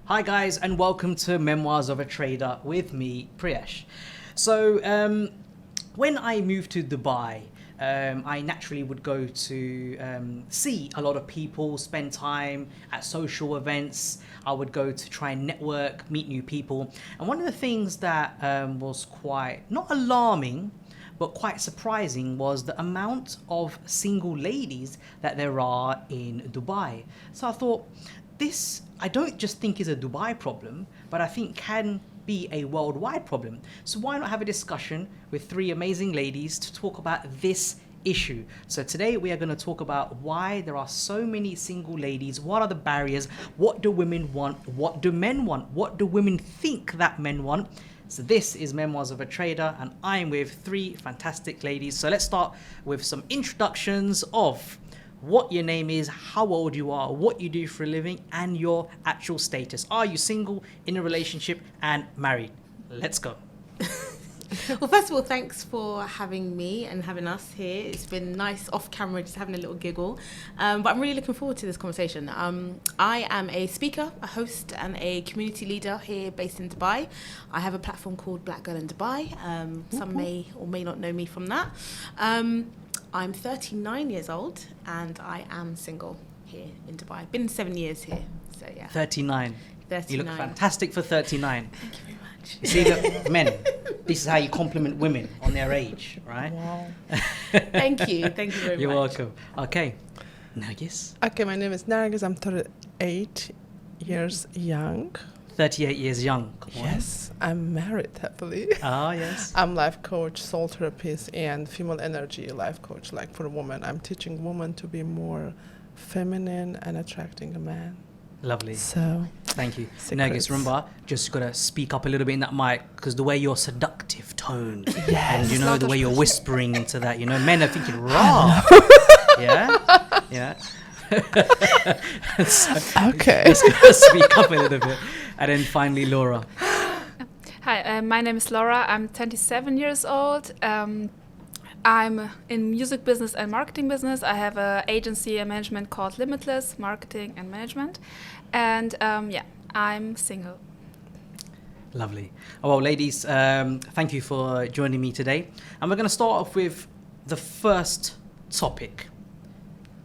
Hi guys, and welcome to Memoirs of a Trader with me, Priyesh. So when I moved to Dubai, I naturally would go to see a lot of people, spend time at social events. I would go to try and network, meet new people. And one of the things that was quite, not alarming, but quite surprising was the amount of single ladies that there are in Dubai. So I thought, this, I don't just think is a Dubai problem, but I think can be a worldwide problem. So why not have a discussion with three amazing ladies to talk about this issue? So today we are going to talk about why there are so many single ladies. What are the barriers? What do women want? What do men want? What do women think that men want? So this is Memoirs of a Trader, and I'm with three fantastic ladies. So let's start with some introductions of what your name is, how old you are, what you do for a living, and your actual status. Are you single, in a relationship, and married? Let's go. Well, first of all, thanks for having me and having us here. It's been nice off camera, just having a little giggle. But I'm really looking forward to this conversation. I am a speaker, a host, and a community leader here based in Dubai. I have a platform called Black Girl in Dubai. Some may or may not know me from that. I'm 39 years old and I am single here in Dubai. Been 7 years here, so yeah. 39. 39. You look fantastic for 39. Thank you very much. You see, look, men, this is how you compliment women on their age, right? Wow. Thank you very much. You're welcome. Okay, Nergis. Okay, my name is Nergis. I'm 38 years young. 38 years young. Come on. Yes, I'm married happily. Ah, yes. I'm life coach, soul therapist, and female energy life coach. Like for women, I'm teaching women to be more feminine and attracting a man. Lovely. So, thank you. secrets. Nergis, remember, just got to speak up a little bit in that mic, because the way your seductive tone, and you know, the way you're whispering into that, you know, men are thinking, raw. Yeah? Yeah. So, Okay. Just gotta speak up a little bit. And then finally, Laura. Hi, my name is Laura. I'm 27 years old. I'm in music business and marketing business. I have an agency and management called Limitless, marketing and management. And I'm single. Lovely. Oh, well, ladies, thank you for joining me today. And we're going to start off with the first topic.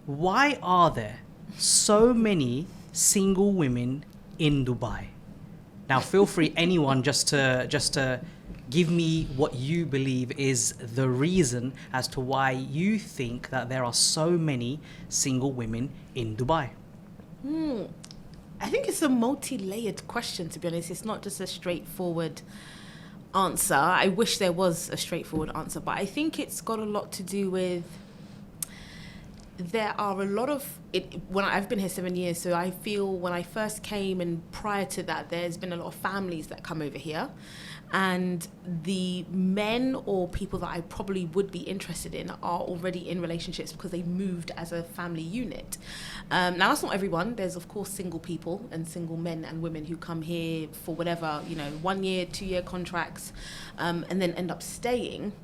Why are there so many single women in Dubai? Now, feel free, anyone, just to give me what you believe is the reason as to why you think that there are so many single women in Dubai. I think it's a multi-layered question, to be honest. It's not just a straightforward answer. I wish there was a straightforward answer, but I think it's got a lot to do with there are a lot of when I've been here 7 years, so I feel when I first came and prior to that, there's been a lot of families that come over here, and the men or people that I probably would be interested in are already in relationships because they moved as a family unit. Now that's not everyone. There's of course single people and single men and women who come here for whatever, 1 year, 2 year contracts, and then end up staying.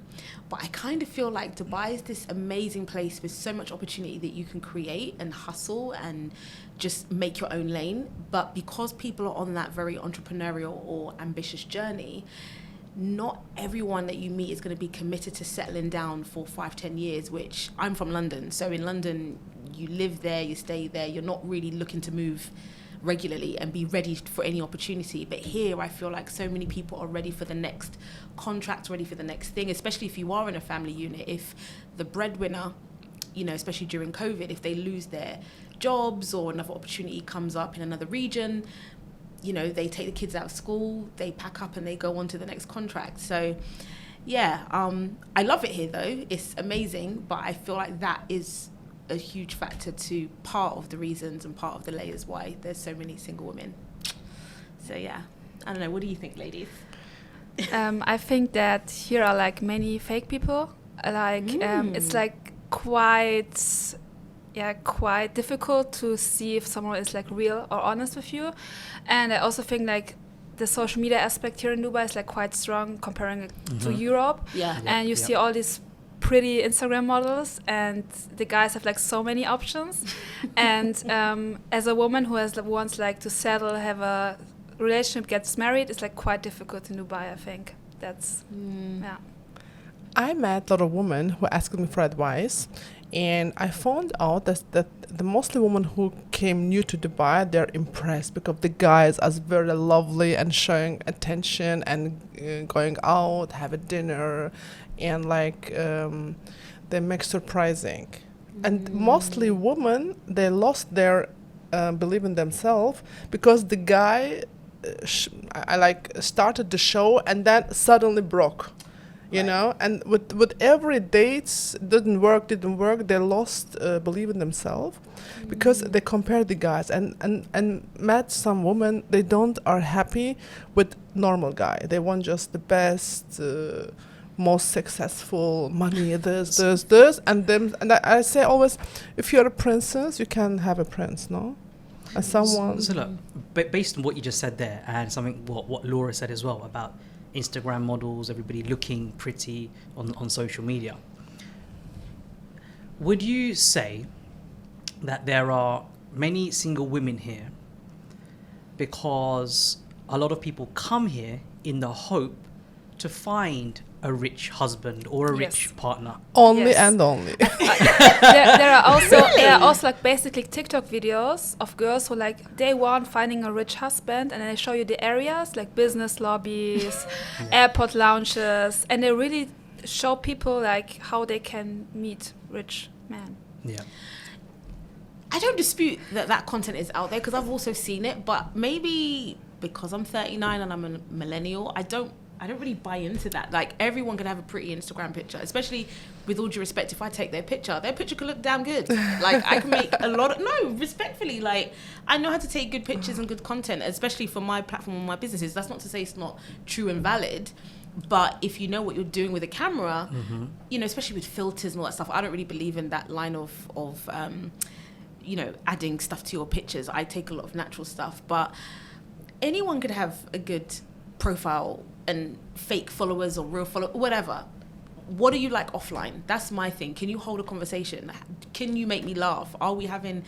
But I kind of feel like Dubai is this amazing place with so much opportunity that you can create and hustle and just make your own lane. But because people are on that very entrepreneurial or ambitious journey, not everyone that you meet is going to be committed to settling down for 5-10 years, which I'm from London. So in London, you live there, you stay there, you're not really looking to move regularly and be ready for any opportunity. But here I feel like so many people are ready for the next contract, ready for the next thing, especially if you are in a family unit. If the breadwinner, especially during COVID, if they lose their jobs or another opportunity comes up in another region, they take the kids out of school, they pack up and they go on to the next contract. So I love it here though. It's amazing, but I feel like that is a huge factor to part of the reasons and part of the layers why there's so many single women. So I don't know, what do you think, ladies? I think that here are like many fake people. It's like quite difficult to see if someone is like real or honest with you. And I also think like the social media aspect here in Dubai is like quite strong comparing it to Europe. And you see all these pretty Instagram models, and the guys have like so many options. And as a woman who wants like to settle, have a relationship, gets married, it's like quite difficult in Dubai. I think that's yeah. I met a lot of women who asked me for advice, and I found out that the mostly women who came new to Dubai, they're impressed because the guys are very lovely and showing attention and going out, have a dinner, and like they make surprising. And mostly women, they lost their belief in themselves because the guy I like started the show and then suddenly broke. You know, and with every dates didn't work, they lost belief in themselves because they compare the guys and met some women, they don't are happy with normal guy. They want just the best, most successful, money, this, and then and I say always, if you're a princess, you can have a prince, no? And someone. So look, based on what you just said there, and something what Laura said as well about Instagram models, everybody looking pretty on social media. Would you say that there are many single women here because a lot of people come here in the hope to find a rich husband or a rich partner? Only Yes. and only. There are also like basically TikTok videos of girls who like day one finding a rich husband, and then they show you the areas like business lobbies, airport lounges, and they really show people like how they can meet rich men. Yeah. I don't dispute that content is out there because I've also seen it, but maybe because I'm 39 and I'm a millennial, I don't really buy into that. Like, everyone can have a pretty Instagram picture, especially with all due respect, if I take their picture could look damn good. Like, I can make a lot of, no, respectfully, like, I know how to take good pictures and good content, especially for my platform and my businesses. That's not to say it's not true and valid, but if you know what you're doing with a camera, you know, especially with filters and all that stuff, I don't really believe in that line of you know, adding stuff to your pictures. I take a lot of natural stuff, but anyone could have a good profile and fake followers or real followers, whatever. What do you like offline? That's my thing. Can you hold a conversation? Can you make me laugh? Are we having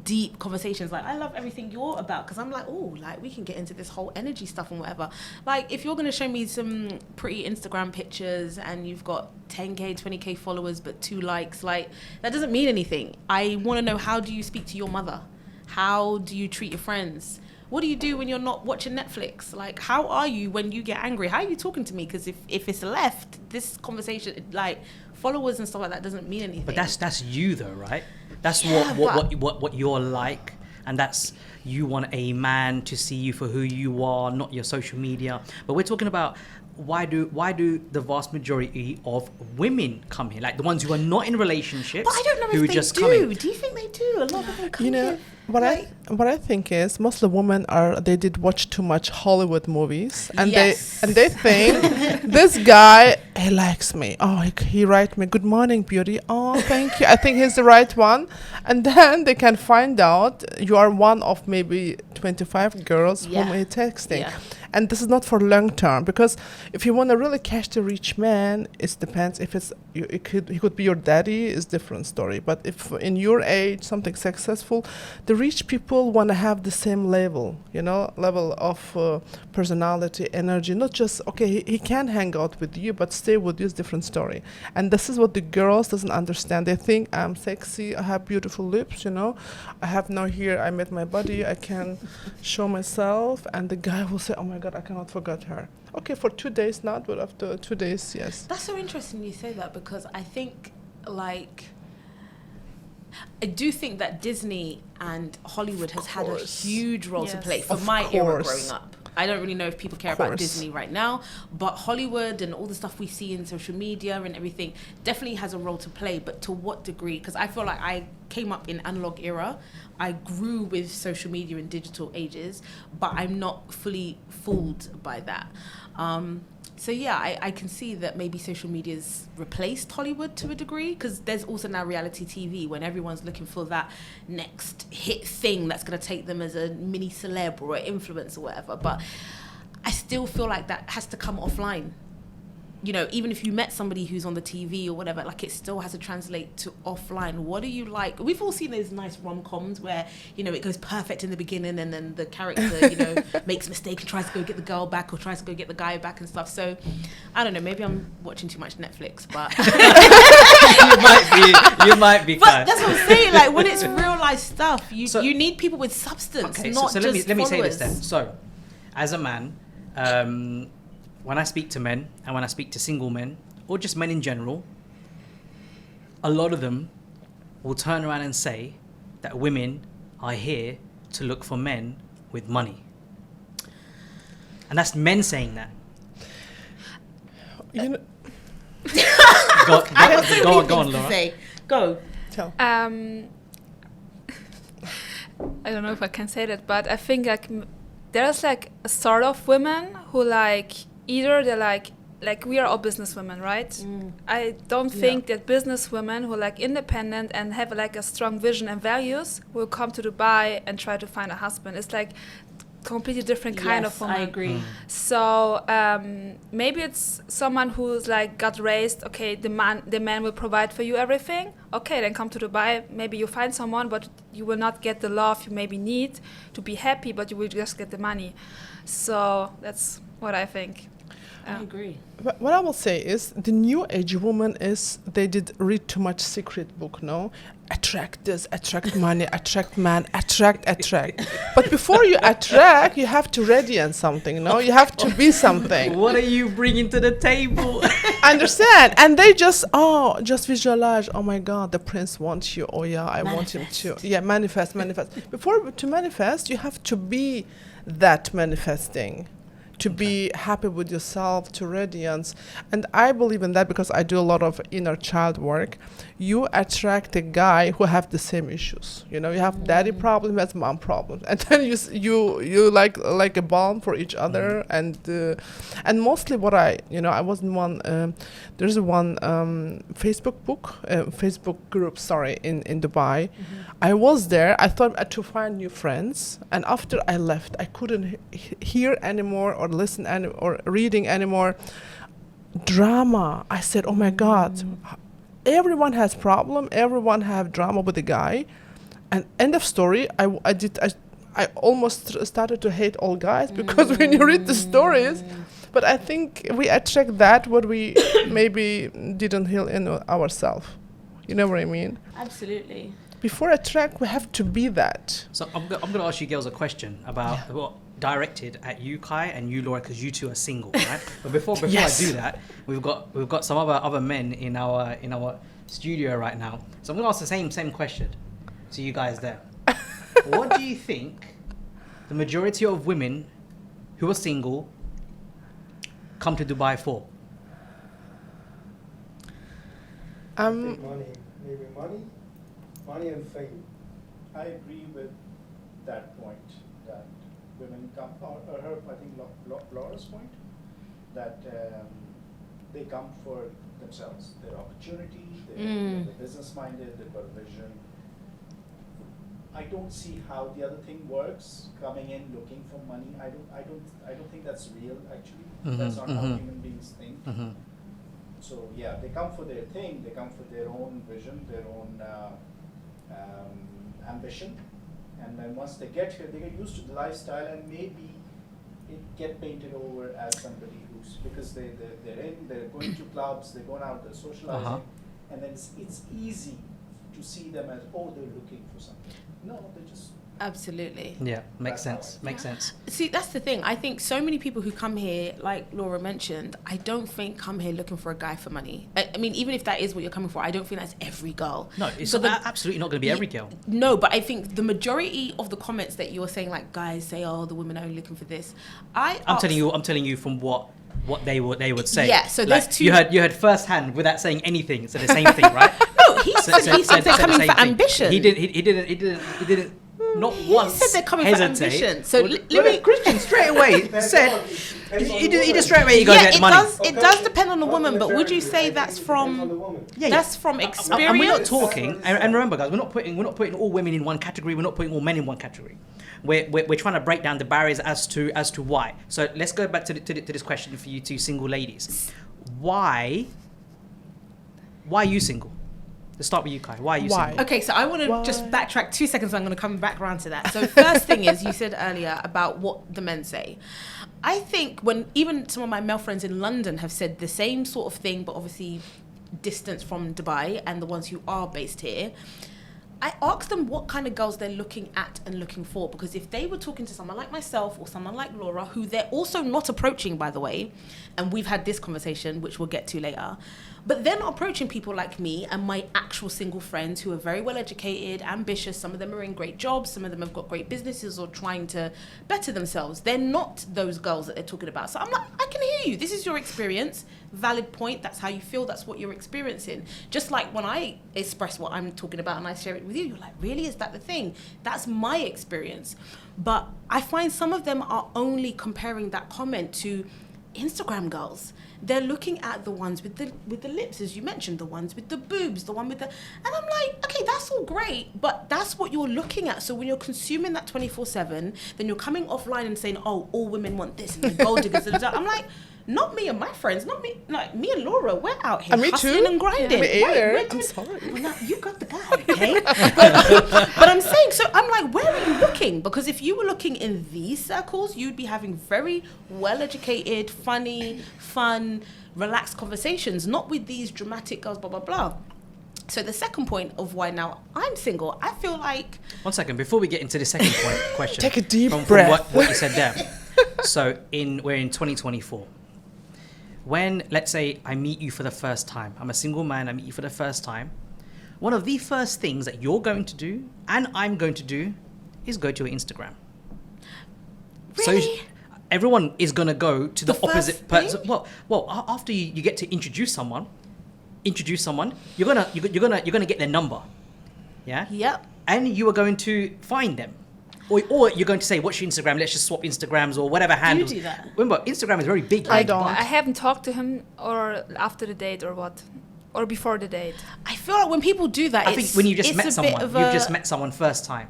deep conversations? Like, I love everything you're about because I'm like, oh, like, we can get into this whole energy stuff and whatever. Like, if you're going to show me some pretty Instagram pictures and you've got 10K, 20K followers but 2 likes, like, that doesn't mean anything. I want to know, how do you speak to your mother? How do you treat your friends? What do you do when you're not watching Netflix? Like, how are you when you get angry? How are you talking to me? Because if it's left, this conversation, like, followers and stuff like that doesn't mean anything. But that's you though, right? That's Yeah, what you're like, and that's, you want a man to see you for who you are, not your social media. But we're talking about why do the vast majority of women come here, like the ones who are not in relationships, But I don't know who if are they just do. coming. Do you think they do? A lot of them come You know, here. what I think is most of the women they did watch too much Hollywood movies, and Yes. they think this guy, he likes me. Oh, he write me, good morning, beauty. Oh, thank you. I think he's the right one. And then they can find out you are one of maybe 25 girls whom he's texting. Yeah. And this is not for long term, because if you want to really catch the rich man, it depends. If he could be your daddy, is different story. But if in your age something successful, the rich people want to have the same level, level of personality, energy. Not just he can hang out with you, but stay with you is different story. And this is what the girls doesn't understand. They think I'm sexy, I have beautiful lips, I have no hair, I made my body, I can show myself, and the guy will say, oh my God, I cannot forget her. Okay, for 2 days not, but after 2 days, yes. That's so interesting you say that, because I think, I do think that Disney and Hollywood has had a huge role to play for my era growing up. I don't really know if people care about Disney right now, but Hollywood and all the stuff we see in social media and everything definitely has a role to play. But to what degree? Because I feel like I came up in analog era. I grew with social media and digital ages, but I'm not fully fooled by that. So yeah, I can see that maybe social media's replaced Hollywood to a degree, because there's also now reality TV when everyone's looking for that next hit thing that's going to take them as a mini celeb or an influencer or whatever. But I still feel like that has to come offline. you know, even if you met somebody who's on the TV or whatever, like it still has to translate to offline. What do you like? We've all seen those nice rom-coms where, you know, it goes perfect in the beginning and then the character, you know, makes a mistake and tries to go get the girl back or tries to go get the guy back and stuff. So I don't know, maybe I'm watching too much Netflix, but you might be. But that's what I'm saying. Like when it's real life stuff, you need people with substance, not so just let me say followers. this then. So, as a man, when I speak to men and when I speak to single men or just men in general, a lot of them will turn around and say that women are here to look for men with money. And that's men saying that. You know, Go on, Laura. Say. Go. tell. I don't know if I can say that, but I think like there's like a sort of women who like either they're like we are all business women, right? I don't think that business women who are like independent and have like a strong vision and values will come to Dubai and try to find a husband. It's like completely different kind of woman. I agree. So maybe it's someone who's like got raised, okay, the man will provide for you everything. Okay, then come to Dubai. Maybe you find someone, but you will not get the love you maybe need to be happy, but you will just get the money. So that's what I think. I agree. But what I will say is the new age woman is they did read too much secret book, no? Attract this, attract money, attract man, attract. But before you attract, you have to radiate something, no? You have to be something. What are you bringing to the table? Understand? And they just visualize, oh my God, the prince wants you. Oh yeah, I want him to. Yeah, manifest. Before to manifest, you have to be that manifesting. To be happy with yourself, to radiance. And I believe in that because I do a lot of inner child work. You attract a guy who have the same issues. You know, you have daddy problem, he has mom problem. And then you like a balm for each other. And mostly what I was in one, there's one Facebook group, in Dubai. I was there, I thought to find new friends. And after I left, I couldn't hear anymore or listen or reading anymore drama. I said, oh my God, everyone has problem, everyone have drama with the guy, and end of story. I almost started to hate all guys because when you read the stories, but I think we attract that what we maybe didn't heal in ourselves. You know what I mean? Absolutely. Before attract, we have to be that. So I'm going to ask you girls a question about directed at you, Kai, and you, Laura, because you two are single, right? But before Yes. I do that, we've got some other men in our studio right now. So I'm going to ask the same question to you guys there. What do you think the majority of women who are single come to Dubai for? I think money and fame. I agree with that point that women come, or her, I think Laura's point, that they come for themselves, their opportunity, they're business minded, they've got a vision. I don't see how the other thing works, coming in looking for money. I don't think that's real actually. That's not how human beings think. So yeah, they come for their thing, they come for their own vision, their own ambition, and then once they get here, they get used to the lifestyle, and maybe it get painted over as somebody who's, because they're going to clubs, they're going out, they're socializing, and then it's easy to see them as, oh, they're looking for something. No, they're just. Absolutely. Yeah, makes sense. See, that's the thing. I think so many people who come here, like Laura mentioned, I don't think come here looking for a guy for money. I mean, even if that is what you're coming for, I don't think that's every girl. No, it's absolutely not going to be every girl. No, but I think the majority of the comments that you're saying, like guys say, oh, the women are only looking for this. I'm telling you from what they would say. Yeah, so like, there's two. You heard firsthand without saying anything. So the same thing, right? No, he said they're coming for ambition. He didn't. Not once. He said they're coming hesitate. for ambition. So let me. Christian straight away said. He just straight away. You gotta get money. It does depend on the woman, but would you say that's from? That's from experience. And we're not talking. And remember, guys, we're not putting all women in one category. We're not putting all men in one category. We're trying to break down the barriers as to why. So let's go back to this question for you two single ladies. why are you single? Let's start with you, Kai. Why are you Why? single? Okay, so I want to Why? just backtrack 2 seconds. I'm going to come back around to that. So first thing is, you said earlier about what the men say. I think when even some of my male friends in London have said the same sort of thing, but obviously distance from Dubai, and the ones who are based here, I asked them what kind of girls they're looking at and looking for, because if they were talking to someone like myself or someone like Laura, who they're also not approaching, by the way, and we've had this conversation, which we'll get to later, but they're not approaching people like me and my actual single friends who are very well educated, ambitious. Some of them are in great jobs, some of them have got great businesses or trying to better themselves. They're not those girls that they're talking about. So I'm like, I can hear you. This is your experience. Valid point. That's how you feel. That's what you're experiencing. Just like when I express what I'm talking about and I share it with you, you're like, really? Is that the thing? That's my experience. But I find some of them are only comparing that comment to Instagram girls. They're looking at the ones with the lips, as you mentioned, the ones with the boobs, the one with the... And I'm like, okay, that's all great, but that's what you're looking at. So when you're consuming that 24/7, then you're coming offline and saying, oh, all women want this, and the gold diggers. I'm like, not me and my friends, not me, like me and Laura, we're out here me hustling too. and grinding. Me either. We're I'm sorry. Well, now, you got the guy, okay? but I'm saying, so I'm like, where are you looking? Because if you were looking in these circles, you'd be having very well-educated, funny, fun, relaxed conversations, not with these dramatic girls, blah, blah, blah. So the second point of why now I'm single, I feel like... One second, before we get into the second question. Take a deep from breath. what you said there. So we're in 2024. When, let's say, I meet you for the first time, I'm a single man, I meet you for the first time, one of the first things that you're going to do, and I'm going to do, is go to your Instagram. Really? So everyone is going to go to the The opposite first person. thing? Well, after you get to introduce someone, you're gonna get their number, yeah. Yep. And you are going to find them, or you're going to say, "What's your Instagram? Let's just swap Instagrams or whatever handles." do that? Remember, Instagram is very big. I don't. I haven't talked to him or after the date or what, or before the date. I feel like when people do that, I think when you just it's met a someone, bit of you've a- just met someone first time.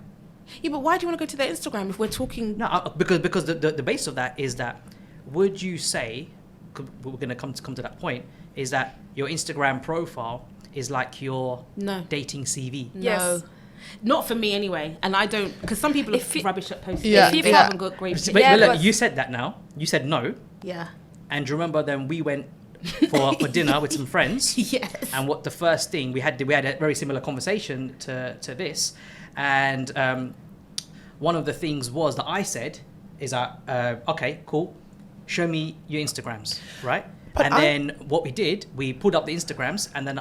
Yeah, but why do you want to go to their Instagram if we're talking? No, because the base of that is that, would you say, 'cause we're going to come to that point, is that your Instagram profile is like your No. dating CV. No. Yes. Not for me anyway. And I don't, because some people If are you- rubbish at posting. Yeah. They Yeah. haven't got great But Yeah, look, but- you said that now. You said no. Yeah. And do you remember then we went for dinner with some friends? Yes. And what the first thing we had a very similar conversation to this, and one of the things was that I said is that okay, cool, show me your Instagrams, right? But And then what we did, we pulled up the Instagrams, and then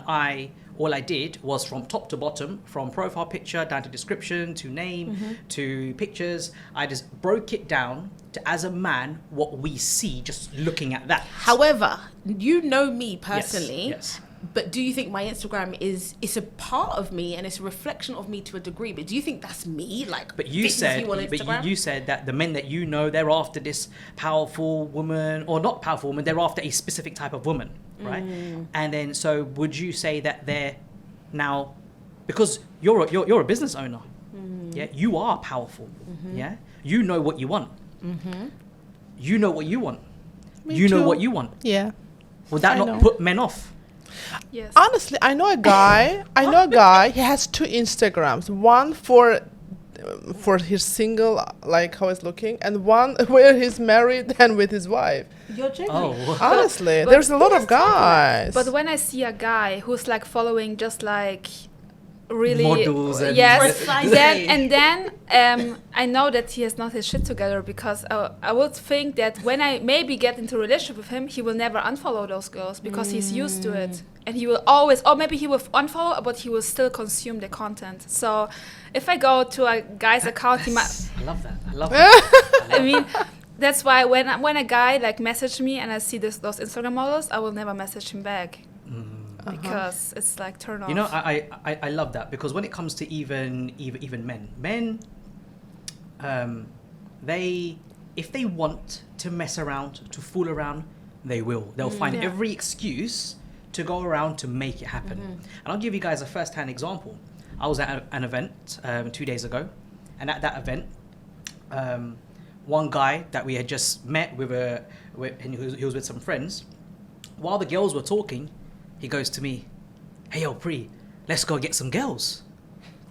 all I did was from top to bottom, from profile picture down to description to name to pictures, I just broke it down to, as a man, what we see just looking at that. However, you know me personally. Yes. But do you think my Instagram it's a part of me and it's a reflection of me to a degree? But do you think that's me? Like, But you this is said, you on Instagram? you said that the men that you know, they're after this powerful woman, or not powerful woman, they're after a specific type of woman, right? And then, so would you say that they're now, because you're a business owner, yeah, you are powerful, yeah, you know what you want, you know what you want, Me you know too. what you want. Yeah. Would that I not know. put men off? Yes. Honestly, I know a guy. He has 2 Instagrams. One for his single, like how he's looking, and one where he's married and with his wife. You're joking. Oh, Honestly, But- there's a lot of guys. But when I see a guy who's like following just like really Models and- yes, Precisely. then I know that he has not his shit together, because I would think that when I maybe get into a relationship with him, he will never unfollow those girls because he's used to it, and he will always, or maybe he will unfollow, but he will still consume the content. So if I go to a guy's account, he might. I love that. I love that. I mean, that's why when a guy like message me and I see those Instagram models, I will never message him back, because it's like turn off. You know, I love that, because when it comes to even men, they, if they want to mess around, to fool around, they will. They'll find Yeah. every excuse to go around to make it happen. And I'll give you guys a first-hand example. I was at an event 2 days ago, and at that event, one guy that we had just met and he was with some friends, while the girls were talking, he goes to me, "Hey, yo, Pri, let's go get some girls."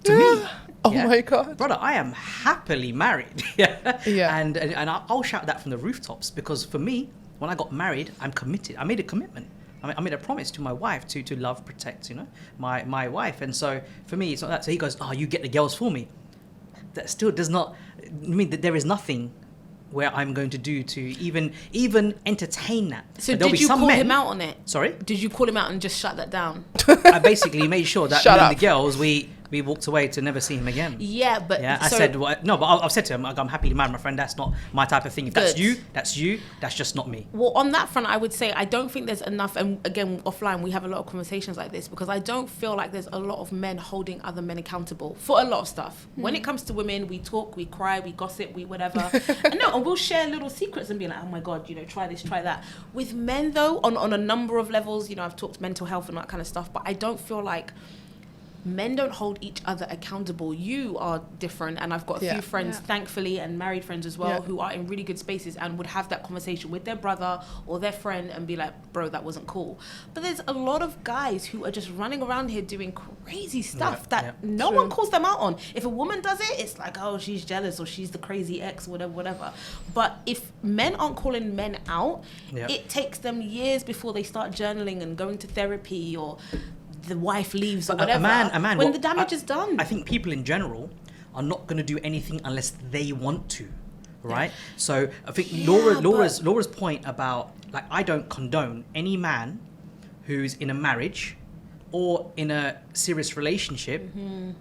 To me. Oh Yeah. my God. Brother, I am happily married. Yeah. Yeah. And I'll shout that from the rooftops, because for me, when I got married, I'm committed. I made a commitment. I made a promise to my wife to love, protect, my wife. And so for me, it's not that. So he goes, "Oh, you get the girls for me." That still does not mean that there is nothing where I'm going to do to even entertain that. So But there'll did be you some call men- him out on it? Sorry? Did you call him out and just shut that down? I basically made sure that Shut me up. and the girls, we walked away to never see him again. Yeah, but Yeah, I so- said, no, but I've said to him, I'm happily married, my friend. That's not my type of thing. If that's Good. you, that's you. That's just not me. Well, on that front, I would say I don't think there's enough, and again, offline, we have a lot of conversations like this, because I don't feel like there's a lot of men holding other men accountable for a lot of stuff. When it comes to women, we talk, we cry, we gossip, we whatever. and we'll share little secrets and be like, oh my God, try this, try that. With men, though, on a number of levels, I've talked mental health and that kind of stuff, but I don't feel like men don't hold each other accountable. You are different, and I've got a Yeah. few friends, Yeah. thankfully, and married friends as well, Yeah. who are in really good spaces and would have that conversation with their brother or their friend and be like, bro, that wasn't cool. But there's a lot of guys who are just running around here doing crazy stuff Yeah, that no True. one calls them out on. If a woman does it, it's like, oh, she's jealous, or she's the crazy ex, whatever. But if men aren't calling men out, Yeah. it takes them years before they start journaling and going to therapy, or the wife leaves, or But whatever. a man, when what- the damage is done. I think people in general are not going to do anything unless they want to, right? So I think Yeah, Laura's point about, like, I don't condone any man who's in a marriage or in a serious relationship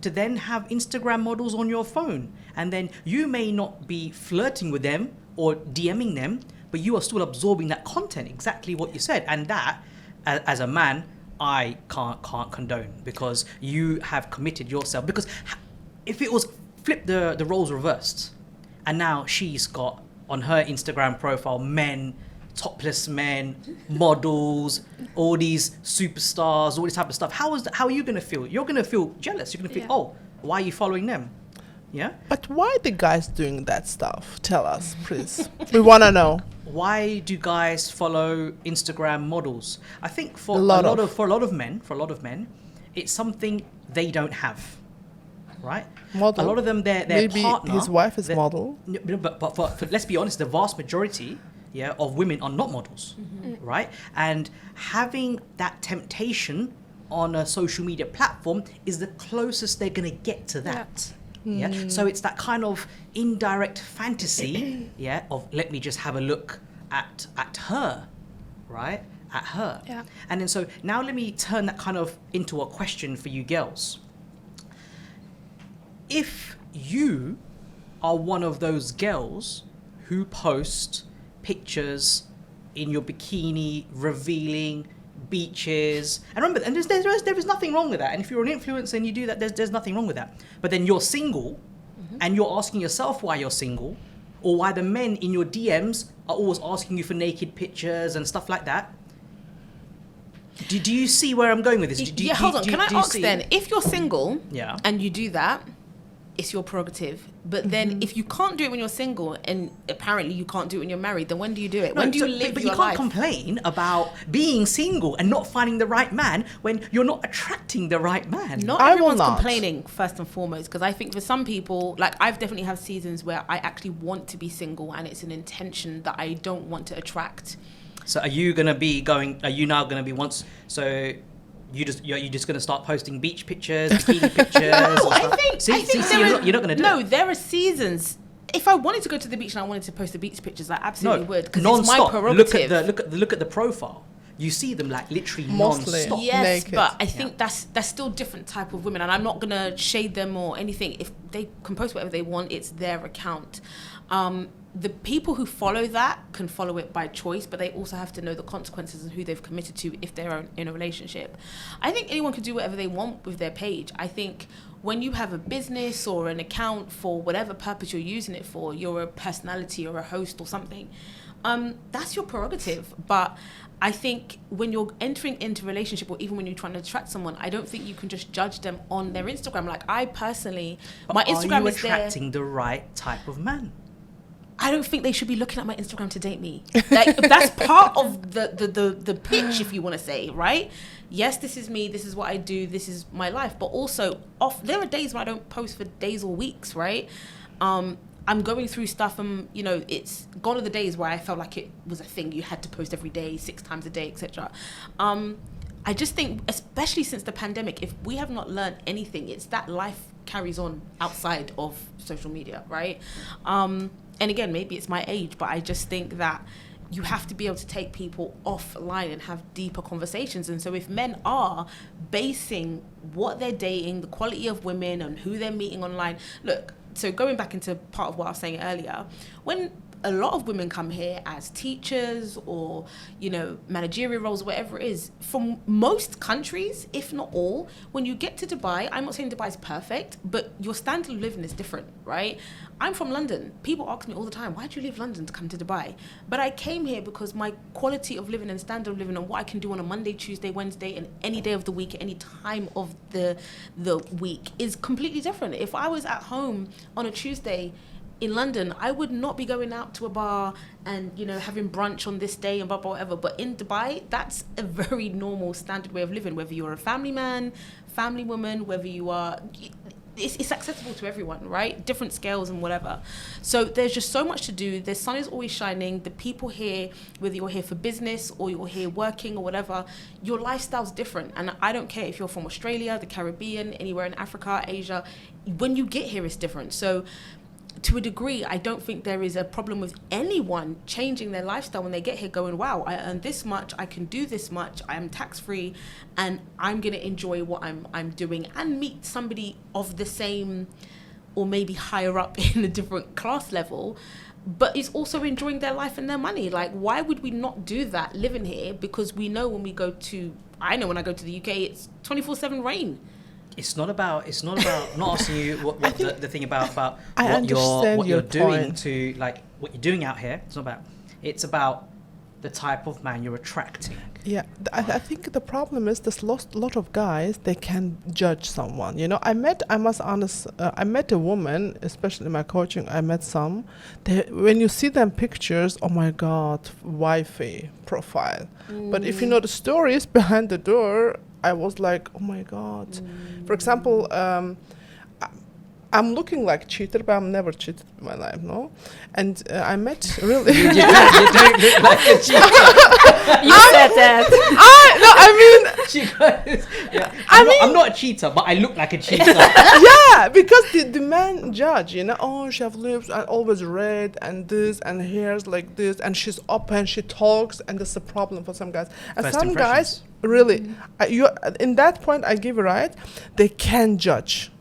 to then have Instagram models on your phone, and then you may not be flirting with them or DMing them, but you are still absorbing that content, exactly what you said. And that, as a man, I can't condone, because you have committed yourself. Because if it was flip the roles reversed, and now she's got on her Instagram profile men, topless men, models, all these superstars, all this type of stuff, how are you gonna feel? You're gonna feel jealous. You're gonna feel, Yeah. oh, why are you following them? Yeah. But why the guys doing that stuff? Tell us, please. We want to know. Why do guys follow Instagram models? I think for A a lot lot of- of men, it's something they don't have, right? Model. A lot of them, their Maybe partner, his wife is their- model. No, but for let's be honest, the vast majority, of women are not models, right? And having that temptation on a social media platform is the closest they're gonna get to that. Yeah. So it's that kind of indirect fantasy, of let me just have a look at her, right? At her. Yeah. And then so now let me turn that kind of into a question for you girls. If you are one of those girls who post pictures in your bikini revealing beaches, and remember, and there is nothing wrong with that, and if you're an influencer and you do that, there's nothing wrong with that. But then you're single, and you're asking yourself why you're single, or why the men in your DMs are always asking you for naked pictures and stuff like that. Do you see where I'm going with this? Hold on. Can I ask see? then, if you're single Yeah. and you do that, it's your prerogative. But then if you can't do it when you're single, and apparently you can't do it when you're married, then when do you do it? No, when do you so- live but your you can't life? complain about being single and not finding the right man when you're not attracting the right man. Not I will everyone's not. complaining, first and foremost, because I think for some people, like I've definitely had seasons where I actually want to be single, and it's an intention that I don't want to attract. So are you now gonna be once? So you're just gonna start posting beach pictures, bikini pictures? No, and I stuff? think you're not gonna do No, it. there are seasons. If I wanted to go to the beach and I wanted to post the beach pictures, I absolutely would, because it's my non-stop. prerogative. Look at the profile. You see them like literally Mostly. non-stop. Yes, naked. but I think that's still different type of women, and I'm not gonna shade them or anything. If they can post whatever they want, it's their account. The people who follow that can follow it by choice, but they also have to know the consequences of who they've committed to if they're in a relationship. I think anyone can do whatever they want with their page. I think when you have a business or an account for whatever purpose you're using it for, you're a personality or a host or something, that's your prerogative. But I think when you're entering into a relationship, or even when you're trying to attract someone, I don't think you can just judge them on their Instagram. Like I personally, my Are Instagram you is there. attracting the right type of man? I don't think they should be looking at my Instagram to date me. Like, that's part of the pitch, if you want to say, right? Yes, this is me. This is what I do. This is my life. But also, there are days when I don't post for days or weeks, right? I'm going through stuff, and it's gone are the days where I felt like it was a thing you had to post every day, 6 times a day, etc. I just think, especially since the pandemic, if we have not learned anything, it's that life carries on outside of social media, right? And again, maybe it's my age, but I just think that you have to be able to take people offline and have deeper conversations. And so if men are basing what they're dating, the quality of women, and who they're meeting online, look, so going back into part of what I was saying earlier, when a lot of women come here as teachers or, managerial roles, whatever it is, from most countries, if not all, when you get to Dubai, I'm not saying Dubai is perfect, but your standard of living is different, right? I'm from London. People ask me all the time, why did you leave London to come to Dubai? But I came here because my quality of living and standard of living and what I can do on a Monday, Tuesday, Wednesday, and any day of the week, any time of the week is completely different. If I was at home on a Tuesday in London, I would not be going out to a bar and, having brunch on this day and blah, blah, whatever. But in Dubai, that's a very normal standard way of living, whether you're a family man, family woman, whether you are, it's accessible to everyone, right? Different scales and whatever. So there's just so much to do. The sun is always shining. The people here, whether you're here for business or you're here working or whatever, your lifestyle's different. And I don't care if you're from Australia, the Caribbean, anywhere in Africa, Asia, when you get here, it's different. So to a degree, I don't think there is a problem with anyone changing their lifestyle when they get here, going, wow, I earn this much, I can do this much, I am tax-free, and I'm going to enjoy what I'm doing and meet somebody of the same or maybe higher up in a different class level, but is also enjoying their life and their money. Like, why would we not do that living here? Because we know when I know when I go to the UK, it's 24/7 rain. It's not about. I'm not asking you what the thing about I what you're doing point. to, like, what you're doing out here. It's about the type of man you're attracting. Yeah, I think the problem is this lot of guys, they can judge someone. I met a woman, especially in my coaching, I met some. When you see them pictures, oh my God, wifey profile. But if you know the stories behind the door, I was like, oh my God. For example, I'm looking like cheater, but I'm never cheated in my life, no? And I met really... You don't look like a cheater. You said that. She goes, yeah. I'm not a cheater, but I look like a cheater. Yeah, because the men judge, oh, she have lips and always red and this and hairs like this, and she's open, she talks, and that's a problem for some guys. And First some guys, really, in that point, I give you right, they can judge.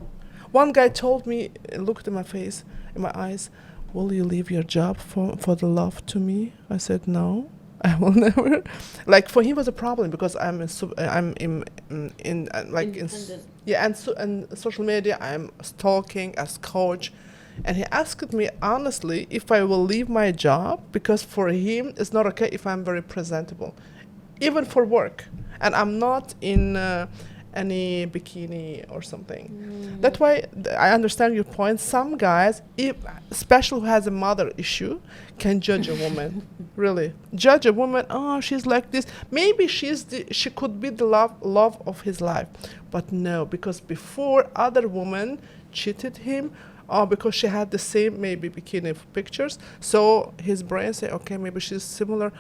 One guy told me, looked in my face, in my eyes, will you leave your job for the love to me? I said, no, I will never. Like, for him was a problem because I'm in social media, I'm stalking as coach. And he asked me honestly if I will leave my job, because for him it's not okay if I'm very presentable, even for work. And I'm not in any bikini or something. That's why I understand your point. Some guys, especially who has a mother issue, can judge a woman. Really judge a woman. Oh, she's like this. Maybe she could be the love of his life, but no, because before other women cheated him, or because she had the same maybe bikini pictures, so his brain say, okay, maybe she's similar.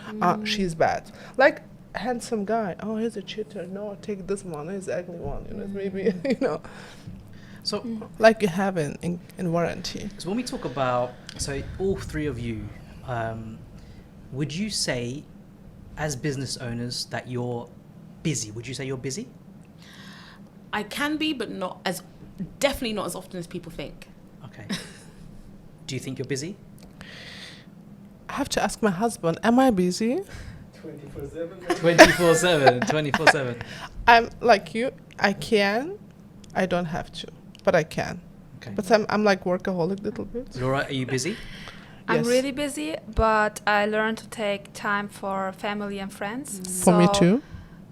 She's bad. Like, handsome guy, oh, he's a cheater, no, take this one, he's the ugly one, maybe, So, like you have in warranty. So when we talk about, so all three of you, would you say, as business owners, that you're busy? Would you say you're busy? I can be, but definitely not as often as people think. Okay. Do you think you're busy? I have to ask my husband, am I busy? 24/7. 24/7. I'm like you. I don't have to, but I can. Okay. But I'm like workaholic a little bit. Laura, are you busy? I'm Yes. really busy, but I learned to take time for family and friends. For me too.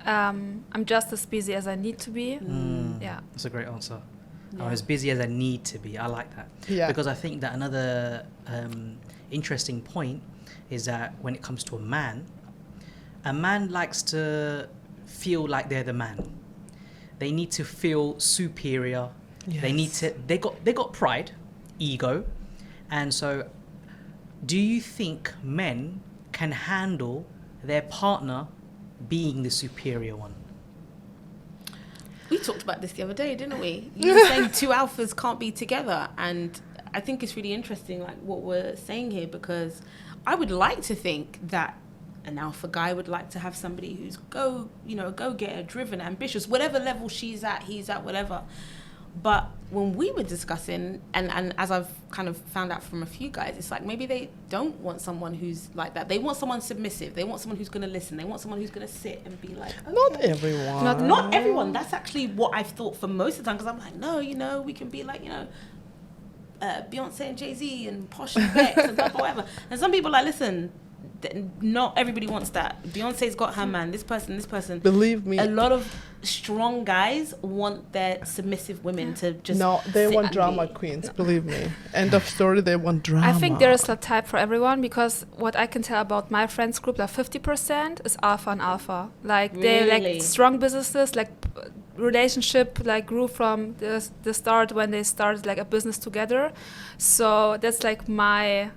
I'm just as busy as I need to be. Yeah. That's a great answer. Yeah. I'm as busy as I need to be. I like that. Yeah. Because I think that another interesting point is that when it comes to a man likes to feel like they're the man. They need to feel superior. Yes. They got pride, ego. And so do you think men can handle their partner being the superior one? We talked about this the other day, didn't we? You were saying two alphas can't be together, and I think it's really interesting, like what we're saying here, because I would like to think that an alpha guy would like to have somebody who's go-getter, driven, ambitious, whatever level she's at, he's at, whatever. But when we were discussing, and as I've kind of found out from a few guys, it's like maybe they don't want someone who's like that. They want someone submissive. They want someone who's going to listen. They want someone who's going to sit and be like, okay. Not everyone. Not everyone. That's actually what I've thought for most of the time, because I'm like, no, we can be like, Beyonce and Jay-Z and Posh and Bex and Babaeva. And some people are like, listen, not everybody wants that. Beyonce's got her man, this person. Believe me. A lot of strong guys want their submissive women to just No, they sit want and drama be. queens, believe me. End of story, they want drama. I think there is a type for everyone, because what I can tell about my friends group, like 50% is alpha and alpha. Like they Really? like strong businesses, like relationship like grew from the start when they started like a business together. So that's like my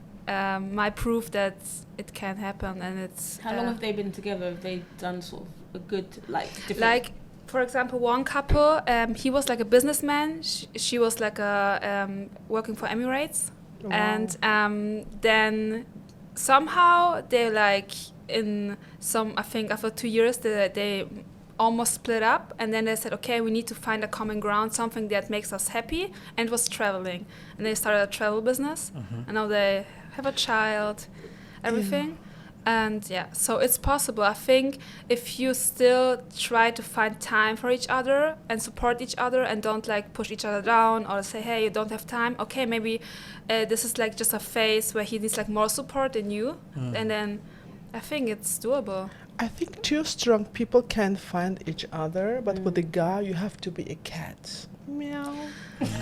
proof that it can happen. And it's How long have they been together? Have they done sort of a good different? Like, for example, one couple, he was like a businessman. She was like working for Emirates. Wow. And then somehow they like in some, I think after 2 years, they almost split up, and then they said, okay, we need to find a common ground, something that makes us happy, and it was traveling. And they started a travel business, and now they have a child, everything. And so it's possible. I think if you still try to find time for each other and support each other and don't like push each other down or say, hey, you don't have time, okay, maybe this is like just a phase where he needs like more support than you, and then I think it's doable. I think two strong people can find each other, but with a guy, you have to be a cat. Meow.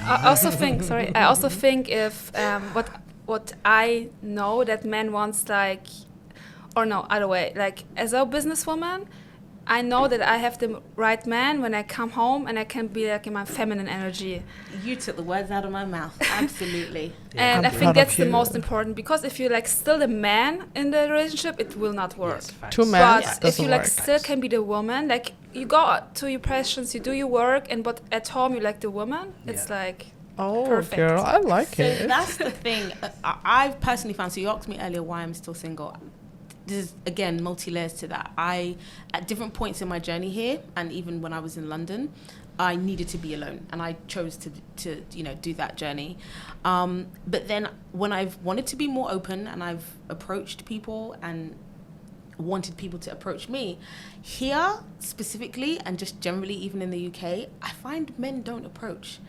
I also think if what I know that men wants like, or no, other way, like as a businesswoman, I know that I have the right man when I come home and I can be like in my feminine energy. You took the words out of my mouth. Absolutely. And I I'm think proud that's of the you. most important, because if you're like still the man in the relationship, it will not work. Yes, facts. Two men. But if doesn't you like work. still can be the woman, like you go to your passions, you do your work, but at home you like the woman, it's like Oh, perfect. girl, I like So it. that's the thing. I've personally found, so you asked me earlier why I'm still single. This is, again, multi-layers to that. At different points in my journey here, and even when I was in London, I needed to be alone, and I chose to do that journey. But then when I've wanted to be more open and I've approached people and wanted people to approach me, here specifically, and just generally even in the UK, I find men don't approach.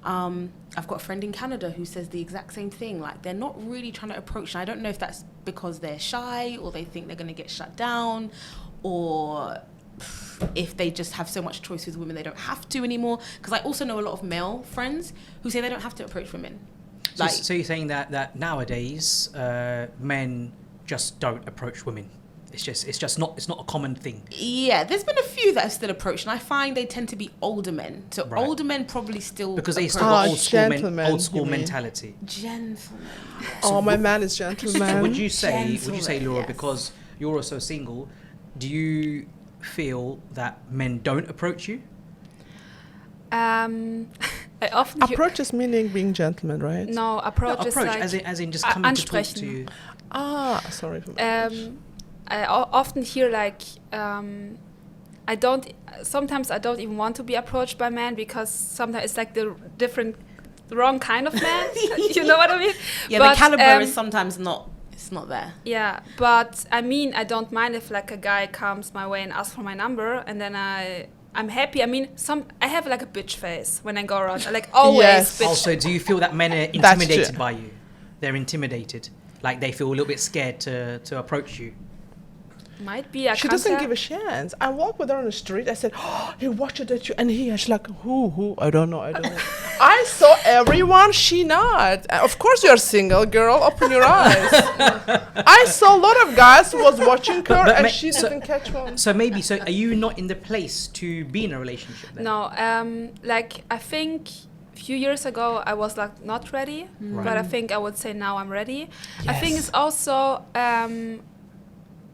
I've got a friend in Canada who says the exact same thing. Like, they're not really trying to approach. And I don't know if that's because they're shy or they think they're going to get shut down, or if they just have so much choice with women they don't have to anymore. Because I also know a lot of male friends who say they don't have to approach women. So you're saying that nowadays men just don't approach women. It's not a common thing. Yeah, there's been a few that have still approached, and I find they tend to be older men. So Right. older men probably still Because they still approach. got gentlemen, old school you mean? mentality. Gentlemen. Oh, my man is So gentleman. would you say, Gentlemen, Laura, yes. because you're also single, do you feel that men don't approach you? I often hear, Approach is meaning being gentleman, right? no, approach is like as in just coming to talk to ansprechen. you. Ah, sorry for my English. I often hear like sometimes I don't even want to be approached by men, because sometimes it's like the wrong kind of man. You know what I mean? Yeah, But, the caliber is sometimes it's not there. Yeah, but I mean, I don't mind if like a guy comes my way and asks for my number, and then I'm happy. I mean, I have like a bitch face when I go around. I like always Yes. bitch. Also, do you feel that men are That's intimidated true. by you? They're intimidated, like they feel a little bit scared to approach you. Might be. She doesn't give a chance. I walk with her on the street. I said, "Oh, he watched it at you," and she's like, "Who? I don't know. I saw everyone. She not. Of course, you're single, girl. Open your eyes. I saw a lot of guys who was watching her, and she didn't catch one. So are you not in the place to be in a relationship then? No, like I think a few years ago I was like not ready, but I think I would say now I'm ready. I think it's also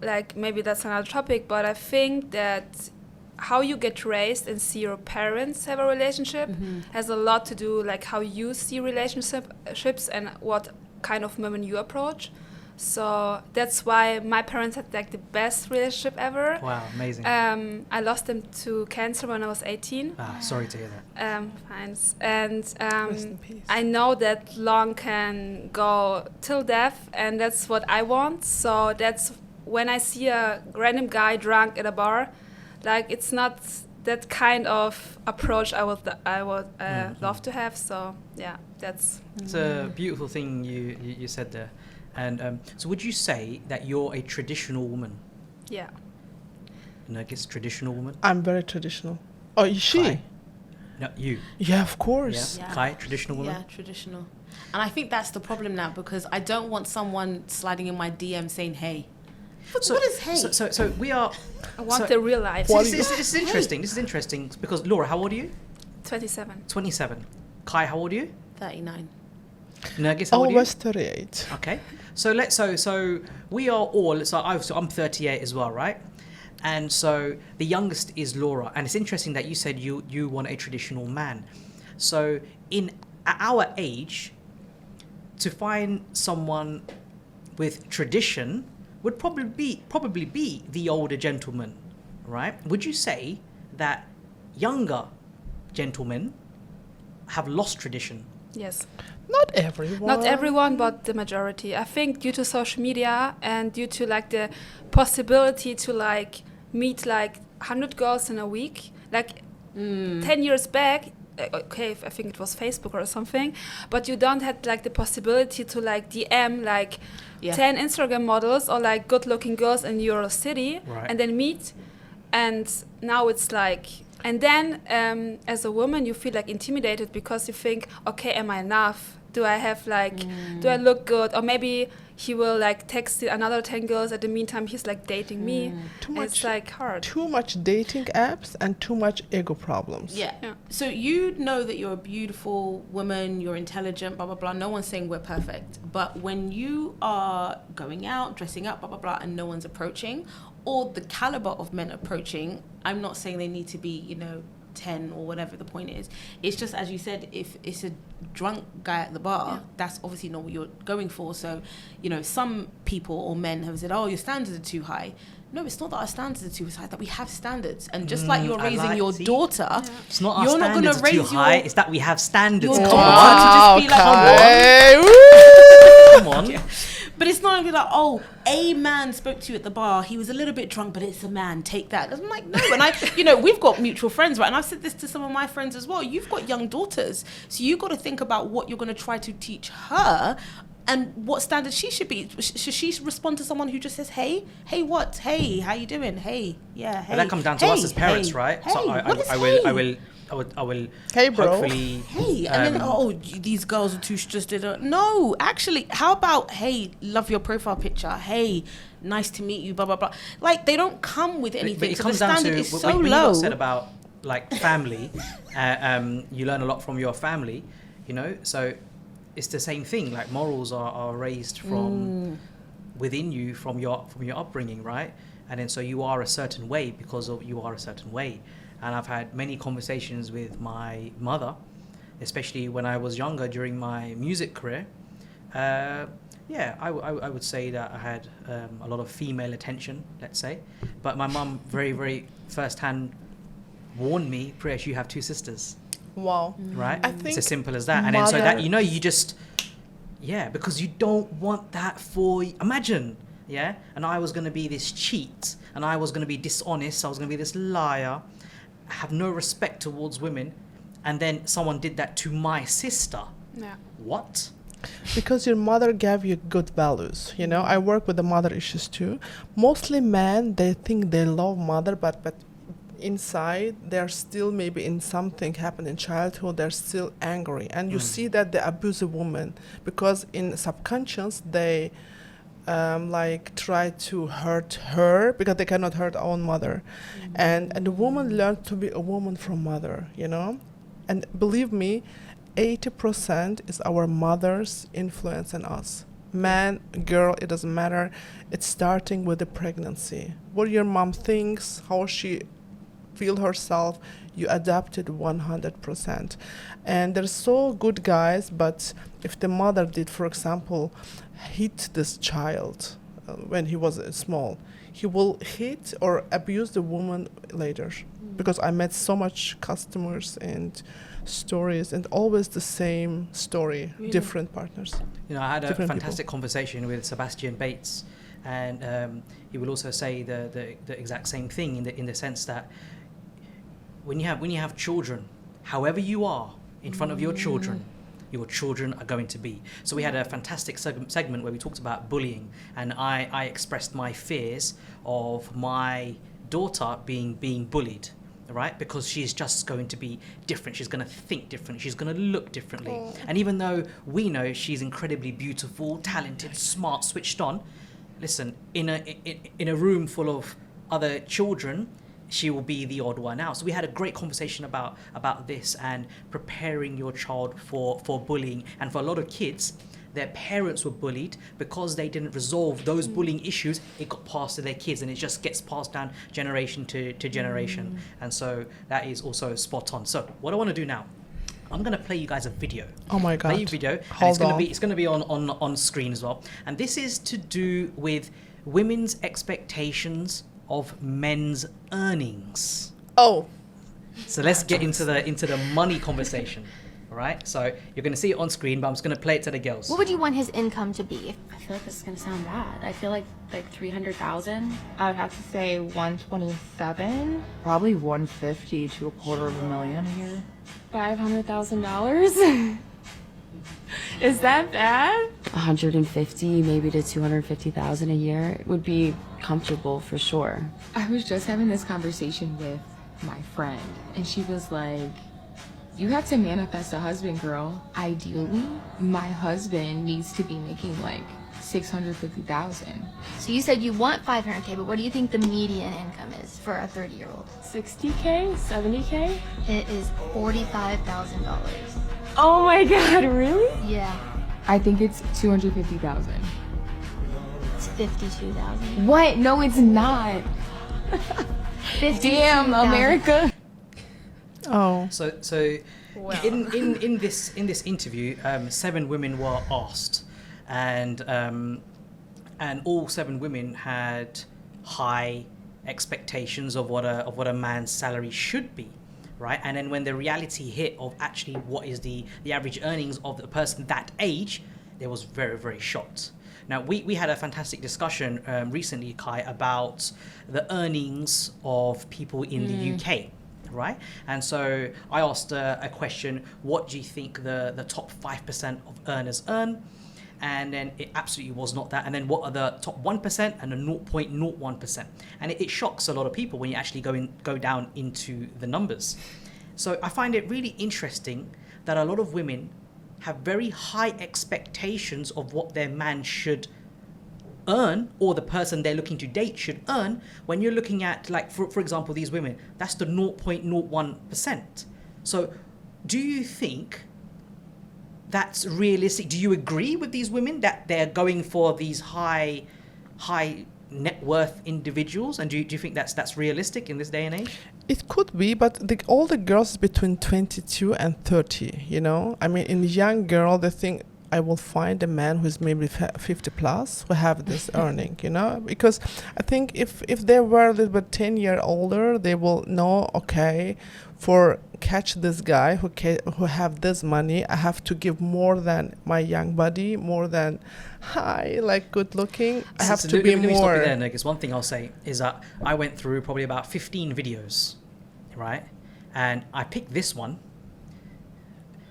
like maybe that's another topic, but I think that how you get raised and see your parents have a relationship has a lot to do like how you see relationships and what kind of women you approach. So that's why my parents had like the best relationship ever. Wow, amazing. I lost them to cancer when I was 18. Sorry to hear that. Fine. And Rest in peace. I know that long can go till death, and that's what I want. So that's when I see a random guy drunk at a bar, like it's not that kind of approach I would love to have. So yeah, that's. It's a beautiful thing you said there. And so would you say that you're a traditional woman? Yeah. Nergis, traditional woman? I'm very traditional. Oh, is she? Kai? No, you. Yeah, of course. Yeah. Kai, traditional woman? Yeah, traditional. And I think that's the problem now, because I don't want someone sliding in my DM saying, hey. What is hey? So we are... I want the real life. This is interesting. This is interesting because, Laura, how old are you? 27. 27. Kai, how old are you? 39. Nergis, how old are you? Always 38. Okay. So we are all... So I'm 38 as well, right? And so the youngest is Laura. And it's interesting that you said you want a traditional man. So at our age, to find someone with tradition would probably be the older gentleman, right? Would you say that younger gentlemen have lost tradition? Yes. Not everyone. Not everyone, but the majority. I think due to social media and due to like the possibility to like meet like 100 girls in a week, like 10 years back, okay, I think it was Facebook or something, but you don't have like the possibility to like DM like 10 Instagram models or like good looking girls in your city, right, and then meet. And now it's like, and then as a woman you feel like intimidated because you think, okay, am I enough? Do I have like, do I look good? Or maybe he will like text another 10 girls at the meantime he's like dating me. It's like hard. Too much dating apps and too much ego problems. Yeah. So you know that you're a beautiful woman, you're intelligent, blah, blah, blah. No one's saying we're perfect. But when you are going out, dressing up, blah, blah, blah, and no one's approaching, or the caliber of men approaching, I'm not saying they need to be, 10 or whatever the point is. It's just, as you said, if it's a drunk guy at the bar, that's obviously not what you're going for. So, some people or men have said, oh, your standards are too high. No, it's not that our standards are too high, that we have standards. And just like you're raising your daughter, it's not our you're not going to standards are raise too high, it's that we have standards. your Come daughter on. to just be like, Come on. But it's not going to be like, oh, a man spoke to you at the bar. He was a little bit drunk, but it's a man. Take that. I'm like, no. And we've got mutual friends, right? And I've said this to some of my friends as well. You've got young daughters. So you've got to think about what you're going to try to teach her and what standard she should be. Should she respond to someone who just says, hey, what? Hey, how you doing? Hey, yeah, hey. But that comes down to us as parents, right? Hey, So I will Hey, bro. hopefully... Hey, and then, these girls are too stressed. No, actually, how about, hey, love your profile picture. Hey, nice to meet you, blah, blah, blah. Like, they don't come with anything. But it so comes the down standard to... is so when low. you said about, like, family, you learn a lot from your family, So it's the same thing. Like, morals are raised from within you, from your upbringing, right? And then so you are a certain way because you are a certain way. And I've had many conversations with my mother, especially when I was younger during my music career. I would say that I had a lot of female attention, let's say. But my mum very, very first-hand warned me, Priyesh, you have 2 sisters. Wow. Right? I think it's as simple as that. And then so that, you just... Yeah, because you don't want that for... Imagine, yeah? And I was going to be this cheat. And I was going to be dishonest. I was going to be this liar. Have no respect towards women, and then someone did that to my sister. Yeah. What? Because your mother gave you good values. You know, I work with the mother issues too. Mostly men, they think they love mother, but inside they're still maybe in something happened in childhood, they're still angry. And you see that they abuse a woman because in subconscious they like try to hurt her because they cannot hurt their own mother. And the woman learned to be a woman from mother, you know. And believe me, 80% is our mother's influence on us. Man, girl, it doesn't matter. It's starting with the pregnancy. What your mom thinks, how she feel herself, you adapted 100%. And there's so good guys, but if the mother did, for example, hit this child when he was small, he will hit or abuse the woman later. Because I met so much customers and stories, and always the same story, different partners. You know, I had a fantastic conversation with Sebastian Bates, and he will also say the exact same thing in the sense that when you have children, however you are in front of your children are going to be. So we had a fantastic segment where we talked about bullying, and I expressed my fears of my daughter being bullied. Right, because she's just going to be different. She's going to think different. She's going to look differently. And even though we know she's incredibly beautiful, talented, smart, switched on, listen, in a room full of other children, she will be the odd one out. So we had a great conversation about this and preparing your child for bullying. And for a lot of kids, their parents were bullied because they didn't resolve those bullying issues. It got passed to their kids, and it just gets passed down generation to generation. And so that is also spot on. So what I want to do now, I'm going to play you guys a video. Oh my God. Play you a video. It's going to be on screen as well. And this is to do with women's expectations of men's earnings. Oh. So let's get into the money conversation. All right, so you're going to see it on screen, but I'm just going to play it to the girls. What would you want his income to be? I feel like this is gonna sound bad. I feel like 300,000. I would have to say 127. Probably 150 to $250,000 a year. $500,000. Is that bad? 150, maybe to 250,000 a year would be comfortable for sure. I was just having this conversation with my friend, and she was like, you have to manifest a husband, girl. Ideally, my husband needs to be making like 650,000. So you said you want 500K, but what do you think the median income is for a 30-year-old? 60K? 70K? It is $45,000. Oh my God, really? Yeah. I think it's 250,000. It's 52,000. What? No, it's not. Damn, America. Oh. So in this interview, 7 women were asked, and all 7 women had high expectations of what a man's salary should be, right? And then when the reality hit of actually what is the average earnings of the person that age, they was very, very shocked. Now, we had a fantastic discussion recently, Kai, about the earnings of people in the UK. Right, and so I asked a question: what do you think the top 5% of earners earn? And then it absolutely was not that. And then what are the top 1% and the 0.01%? And it shocks a lot of people when you actually go down into the numbers. So I find it really interesting that a lot of women have very high expectations of what their man should earn, or the person they're looking to date should earn, when you're looking at, like, for example, these women, that's the 0.01%. So do you think that's realistic? Do you agree with these women that they're going for these high net worth individuals? And do you think that's realistic in this day and age? It could be, but all the girls between 22 and 30, you know? I mean, in a young girl, they think, I will find a man who's maybe 50 plus who have this earning, you know? Because I think if they were a little bit 10 years older, they will know, okay, for catch this guy who have this money, I have to give more than my young buddy, more than good looking. I have to be let me stop more. you there, Nergis. One thing I'll say is that I went through probably about 15 videos, right? And I picked this one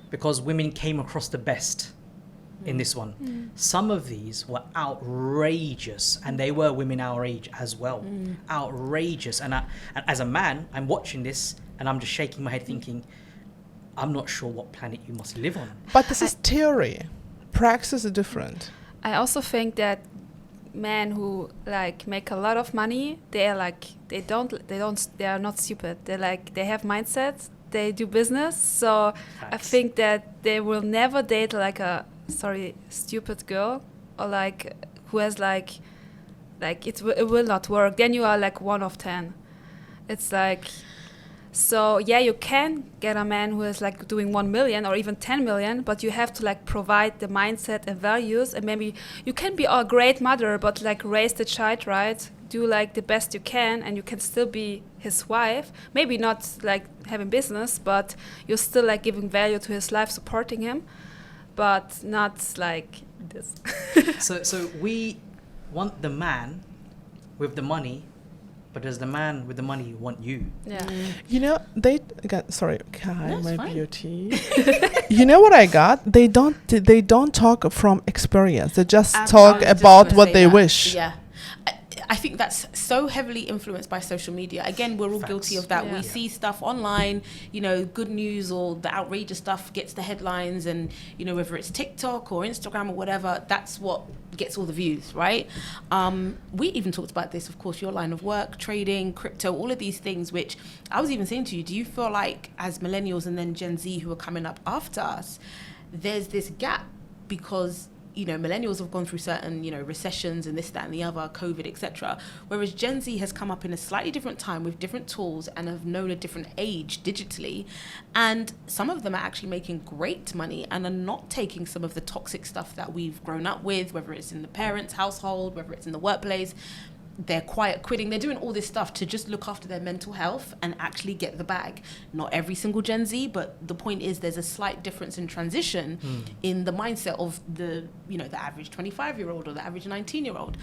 because women came across the best. in this one. Some of these were outrageous, and they were women our age as well. Outrageous. And as a man, I'm watching this and I'm just shaking my head thinking, I'm not sure what planet you must live on. But this is theory. Practice is different. I also think that men who like make a lot of money, they are like they are not stupid. They have mindsets. They do business. So I think that they will never date like a stupid girl, or like who has like it will not work. Then you are like 1 of 10. It's like. So yeah, you can get a man who is like doing 1 million or even 10 million, but you have to like provide the mindset and values, and maybe you can be a great mother, but like raise the child right, do like the best you can, and you can still be his wife. Maybe not like having business, but you're still like giving value to his life, supporting him, but not like this. So we want the man with the money. But does the man with the money want you? Yeah. You know, my beauty. You know what I got? They don't talk from experience. They just talk about what they wish. Yeah. I think that's so heavily influenced by social media. Again, we're all guilty of that. Yeah. We see stuff online, you know, good news or the outrageous stuff gets the headlines, and, you know, whether it's TikTok or Instagram or whatever, that's what gets all the views, right? We even talked about this, of course, your line of work, trading, crypto, all of these things, which I was even saying to you, do you feel like as millennials and then Gen Z who are coming up after us, there's this gap because, you know, millennials have gone through certain, you know, recessions and this, that, and the other, COVID, etc. Whereas Gen Z has come up in a slightly different time with different tools and have known a different age digitally. And some of them are actually making great money and are not taking some of the toxic stuff that we've grown up with, whether it's in the parents' household, whether it's in the workplace. They're quiet quitting. They're doing all this stuff to just look after their mental health and actually get the bag. Not every single Gen Z, but the point is there's a slight difference in transition in the mindset of the, you know, the average 25-year-old or the average 19-year-old.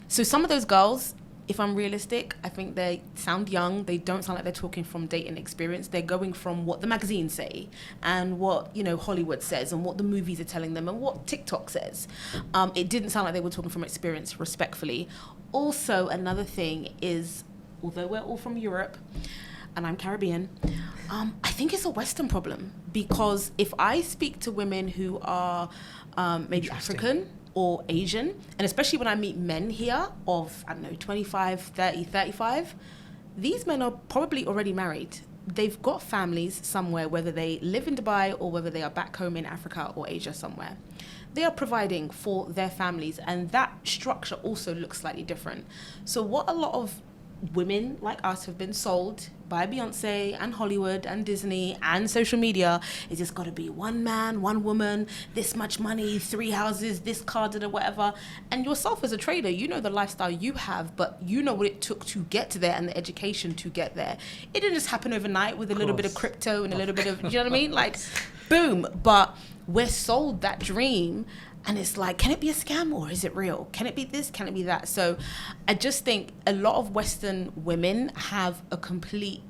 So some of those girls, if I'm realistic, I think they sound young. They don't sound like they're talking from dating experience. They're going from what the magazines say and what, you know, Hollywood says and what the movies are telling them and what TikTok says. It didn't sound like they were talking from experience, respectfully. Also, another thing is, although we're all from Europe and I'm Caribbean, I think it's a Western problem, because if I speak to women who are maybe African or Asian, and especially when I meet men here of, I don't know, 25, 30, 35, these men are probably already married. They've got families somewhere, whether they live in Dubai or whether they are back home in Africa or Asia somewhere. They are providing for their families, and that structure also looks slightly different. So what a lot of women like us have been sold by Beyonce and Hollywood and Disney and social media is it's got to be one man, one woman, this much money, 3 houses, this car, whatever. And yourself as a trader, you know the lifestyle you have, but you know what it took to get to there and the education to get there. It didn't just happen overnight with a little bit of crypto and a little bit of, you know what I mean? Like, boom. But we're sold that dream. And it's like, can it be a scam or is it real? Can it be this? Can it be that? So I just think a lot of Western women have a complete,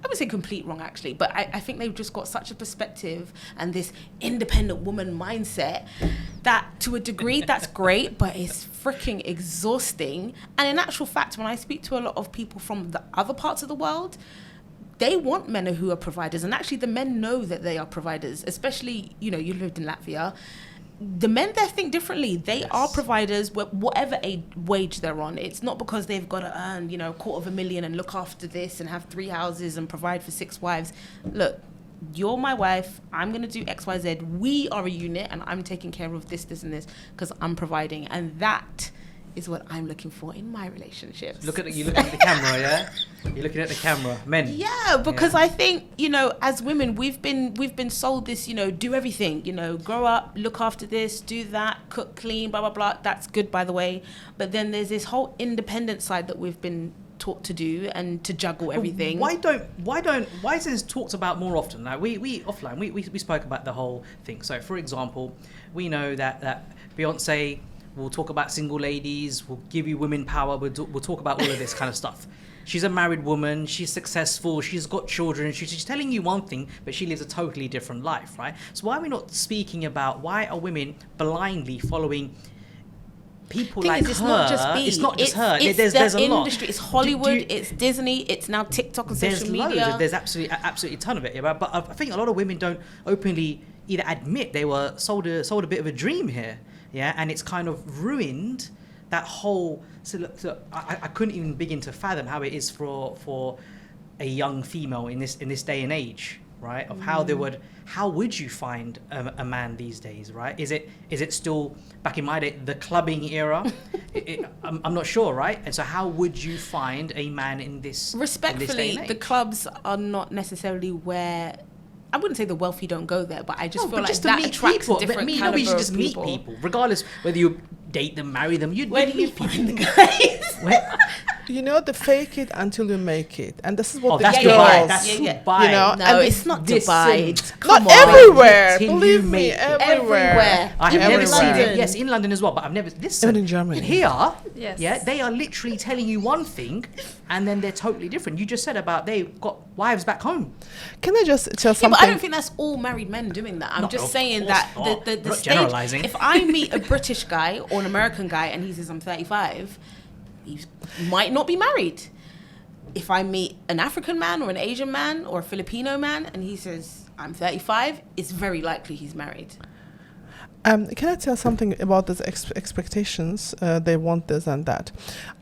I would say complete wrong actually, but I think they've just got such a perspective and this independent woman mindset that to a degree that's great, but it's freaking exhausting. And in actual fact, when I speak to a lot of people from the other parts of the world, they want men who are providers. And actually the men know that they are providers, especially, you know, you lived in Latvia. The men there think differently. They are providers, whatever wage they're on. It's not because they've got to earn, you know, $250,000 and look after this and have 3 houses and provide for 6 wives. Look, you're my wife. I'm going to do X, Y, Z. We are a unit and I'm taking care of this, this, and this because I'm providing. And that is what I'm looking for in my relationships. You're looking at the camera, yeah? You're looking at the camera, men. Yeah, because I think, you know, as women, we've been sold this, you know, do everything, you know, grow up, look after this, do that, cook, clean, blah, blah, blah. That's good, by the way. But then there's this whole independent side that we've been taught to do and to juggle everything. Why is this talked about more often? Now, we offline, we spoke about the whole thing. So, for example, we know that Beyonce We'll talk about single ladies. We'll give you women power. We'll talk about all of this kind of stuff. She's a married woman. She's successful. She's got children. She's telling you one thing, but she lives a totally different life, right? So why are we not speaking about why are women blindly following people like her? It's not just me. It's not just her. It's There's the a lot. industry. It's Hollywood. It's Disney. It's now TikTok and social media. Loads. There's absolutely a ton of it. Yeah, but I think a lot of women don't openly either admit they were sold a bit of a dream here. Yeah, and it's kind of ruined that whole. So look, I couldn't even begin to fathom how it is for a young female in this day and age, right? Of how would you find a man these days, right? Is it still back in my day the clubbing era? I'm not sure, right? And so how would you find a man in this? Respectfully, in this day and the age? clubs are not necessarily where. I wouldn't say the wealthy don't go there, but I just feel but like just to that meet attracts people. a different You caliber should of just meet people, regardless whether you date them, marry them. Where do you meet find the people. guys? You know, the fake it until you make it, and this is what the That's girls. Dubai. That's Yeah. Dubai. You know, No, and it's not listen, Dubai. It's Not come on. everywhere. Until you Believe me, make it. everywhere. I have never Everywhere. seen it. Yes, in London as well, but I've never. Listen, Even in Germany. Here, Yes. yeah, they are literally telling you one thing, and then they're totally different. You just said about they've got wives back home. Can I just tell Yeah, something? but I don't think that's all married men doing that. I'm No, just of saying course that not. the Not stage. generalising. If I meet a British guy or an American guy and he says I'm 35, he might not be married. If I meet an African man or an Asian man or a Filipino man and he says I'm 35, it's very likely he's married. Can I tell something about these expectations? They want this and that.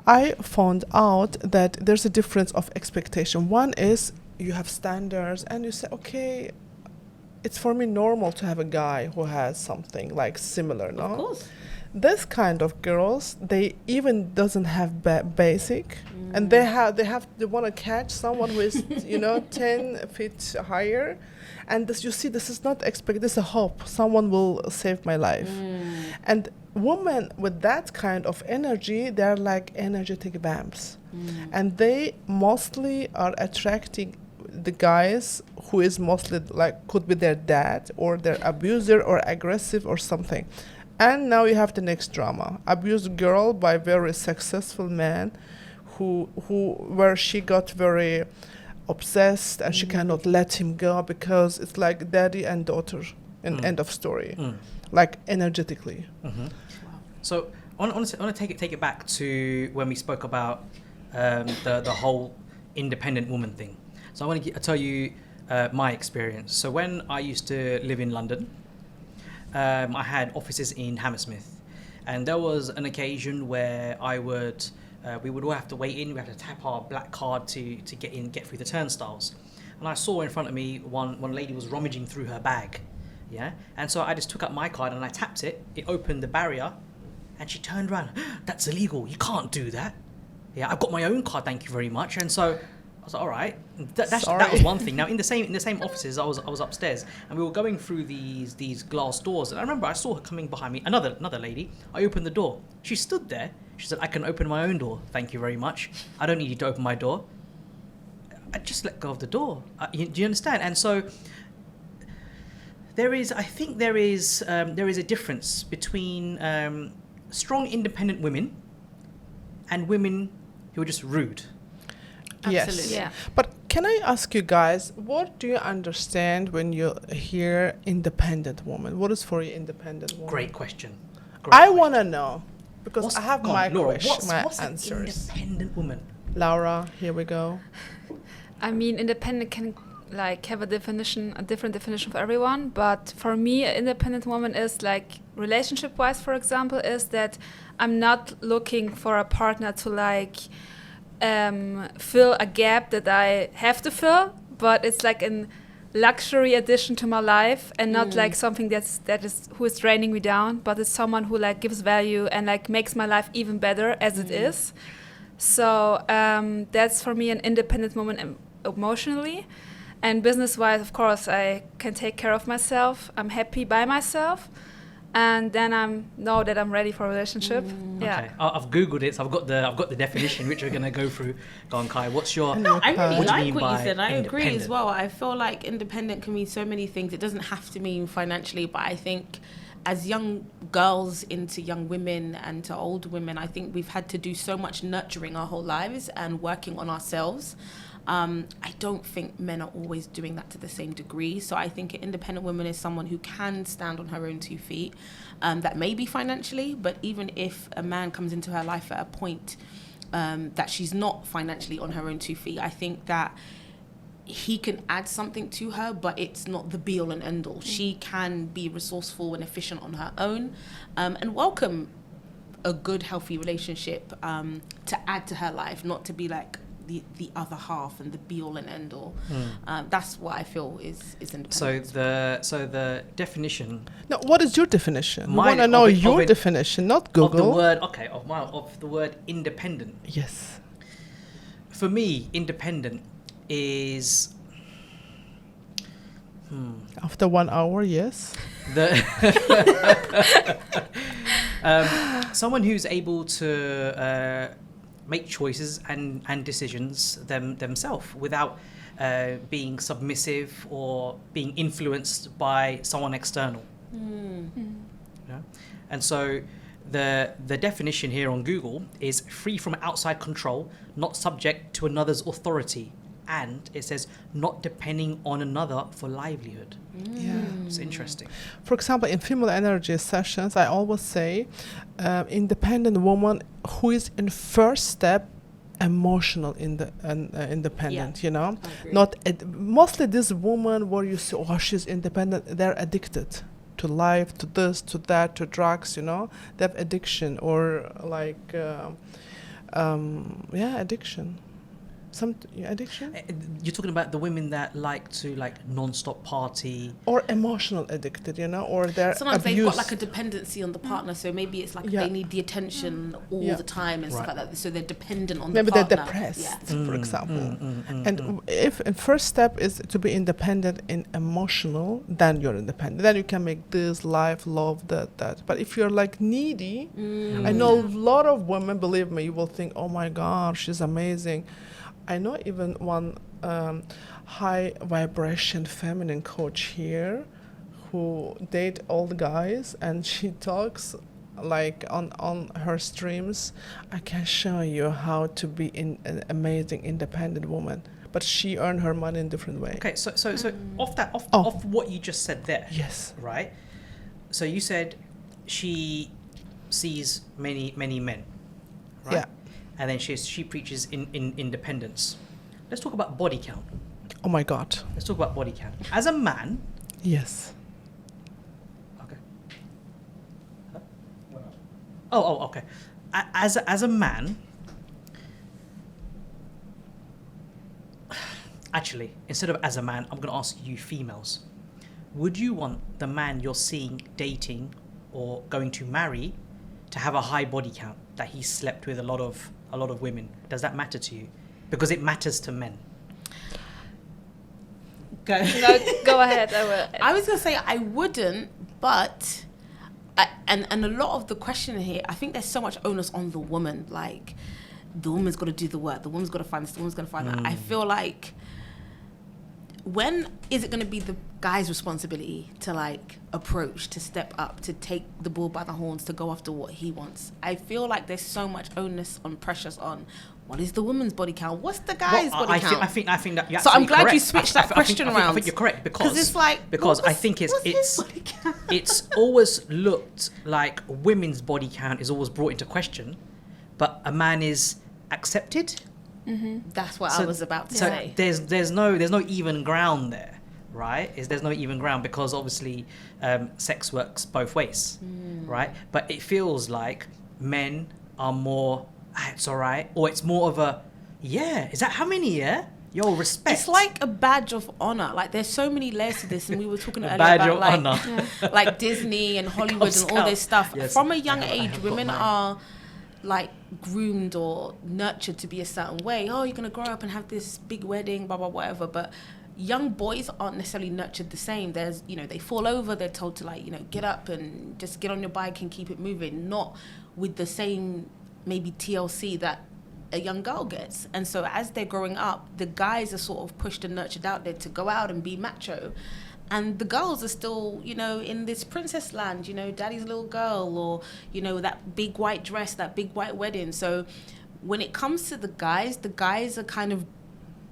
I found out that there's a difference of expectation. One is you have standards and you say, okay, it's for me normal to have a guy who has something like similar, no? Of course. This kind of girls, they even doesn't have basic, and they want to catch someone who is 10 feet higher, and this is not this is a hope someone will save my life. And women with that kind of energy, they're like energetic vamps, and they mostly are attracting the guys who is mostly like could be their dad or their abuser or aggressive or something. And now you have the next drama. Abused girl by very successful man where she got very obsessed and she cannot let him go because it's like daddy and daughter in end of story. Like energetically. So I want to take it back to when we spoke about the whole independent woman thing. So I want to tell you my experience. So when I used to live in London, I had offices in Hammersmith, and there was an occasion where we would all have to wait in. We had to tap our black card to get through the turnstiles. And I saw in front of me one lady was rummaging through her bag, yeah. And so I just took up my card and I tapped it. It opened the barrier, and she turned around. That's illegal. You can't do that. Yeah, I've got my own card. Thank you very much. And so I was like, all right. That was one thing. Now in the same offices, I was upstairs, and we were going through these glass doors. And I remember I saw her coming behind me. Another lady. I opened the door. She stood there. She said, "I can open my own door. Thank you very much. I don't need you to open my door." I just let go of the door. Do you understand? And so there is a difference between strong, independent women and women who are just rude. Absolutely. Yes. Yeah. But can I ask you guys, what do you understand when you hear independent woman? What is for you independent woman? Great question. I want to know because I have Go on, my Laura, question, my what's answers. an independent woman? Laura, here we go. I mean, independent can have a different definition for everyone. But for me, an independent woman is like relationship-wise, for example, is that I'm not looking for a partner to fill a gap that I have to fill, but it's like a luxury addition to my life, and not like something who is draining me down, but it's someone who gives value and makes my life even better as it is. So that's for me an independent woman emotionally. And business-wise, of course, I can take care of myself. I'm happy by myself. And then I know that I'm ready for a relationship. Yeah. Okay, I've googled it. So I've got the definition, which we're going to go through. Go on, Kai. What's your? I really what do you like mean what you by said. I agree as independent? well. I feel like independent can mean so many things. It doesn't have to mean financially, but I think as young girls into young women and to older women, I think we've had to do so much nurturing our whole lives and working on ourselves. I don't think men are always doing that to the same degree. So I think an independent woman is someone who can stand on her own 2 feet, that may be financially, but even if a man comes into her life at a point that she's not financially on her own 2 feet, I think that he can add something to her, but it's not the be all and end all. She can be resourceful and efficient on her own, and welcome a good, healthy relationship to add to her life, not to be like the other half and the be all and end all. That's what I feel is independence. So the definition. No, what is your definition? We Mine want to know of it- your of it- definition, not Google. Of the word, of the word independent. Yes. For me, independent is After 1 hour, yes. Someone who's able to make choices and decisions themselves without being submissive or being influenced by someone external. Yeah? And so the definition here on Google is free from outside control, not subject to another's authority, and it says not depending on another for livelihood. Yeah. It's interesting. For example, in female energy sessions, I always say independent woman who is in first step emotional independent, you know, not mostly this woman where you see, oh, she's independent, they're addicted to life, to this, to that, to drugs, you know, they have addiction or like addiction. Addiction? You're talking about the women that like to non-stop party, or emotional addicted, you know, or they're sometimes abuse. they've got like a dependency on the partner, so maybe it's like they need the attention all the time and stuff like that, so they're dependent on the partner. Maybe they're depressed, for example. And if first step is to be independent in emotional, then you're independent. Then you can make this, life, love, that. But if you're like needy, I know a lot of women, believe me, you will think, oh my God, she's amazing. I know even one high vibration feminine coach here who date all the guys, and she talks like on her streams, I can show you how to be an amazing independent woman, but she earned her money in different way. Okay, so off what you just said there. Yes. Right. So you said she sees many men. Right? Yeah. And then she preaches in independence. Let's talk about body count. Oh my God. Let's talk about body count. As a man. Yes. Okay. Oh, okay. As a man. Actually, instead of as a man, I'm going to ask you females. Would you want the man you're seeing, dating, or going to marry to have a high body count, that he slept with a lot of women? Does that matter to you? Because it matters to men. Go. No, go ahead. I will. I was gonna say I wouldn't, but and a lot of the question here, I think there's so much onus on the woman. Like, the woman's got to do the work. The woman's got to find this. The woman's got to find that. I feel like, when is it going to be the guy's responsibility to like approach, to step up, to take the bull by the horns, to go after what he wants? I feel like there's so much onus on, pressures on, what is the woman's body count? What's the guy's body count? I think that you're so I'm absolutely glad correct. you switched that question around. I think you're correct because it's like, I think it's always looked like women's body count is always brought into question, but a man is accepted. That's what I was about to say. There's no even ground there, right? There's no even ground because obviously sex works both ways, right? But it feels like men are more, it's all right, or it's more of a, is that how many? Yo, respect. It's like a badge of honor. Like, there's so many layers to this, and we were talking earlier badge about of like, honor. like Disney and Hollywood and all this stuff. Yes. From a young age, women are like groomed or nurtured to be a certain way. Oh, you're gonna grow up and have this big wedding, blah blah whatever. But young boys aren't necessarily nurtured the same. There's, they fall over, they're told to like, get up and just get on your bike and keep it moving, not with the same maybe TLC that a young girl gets. And so as they're growing up, the guys are sort of pushed and nurtured out there to go out and be macho. and the girls are still, you know, in this princess land, you know, daddy's little girl, or, you know, that big white dress, that big white wedding. So when it comes to the guys are kind of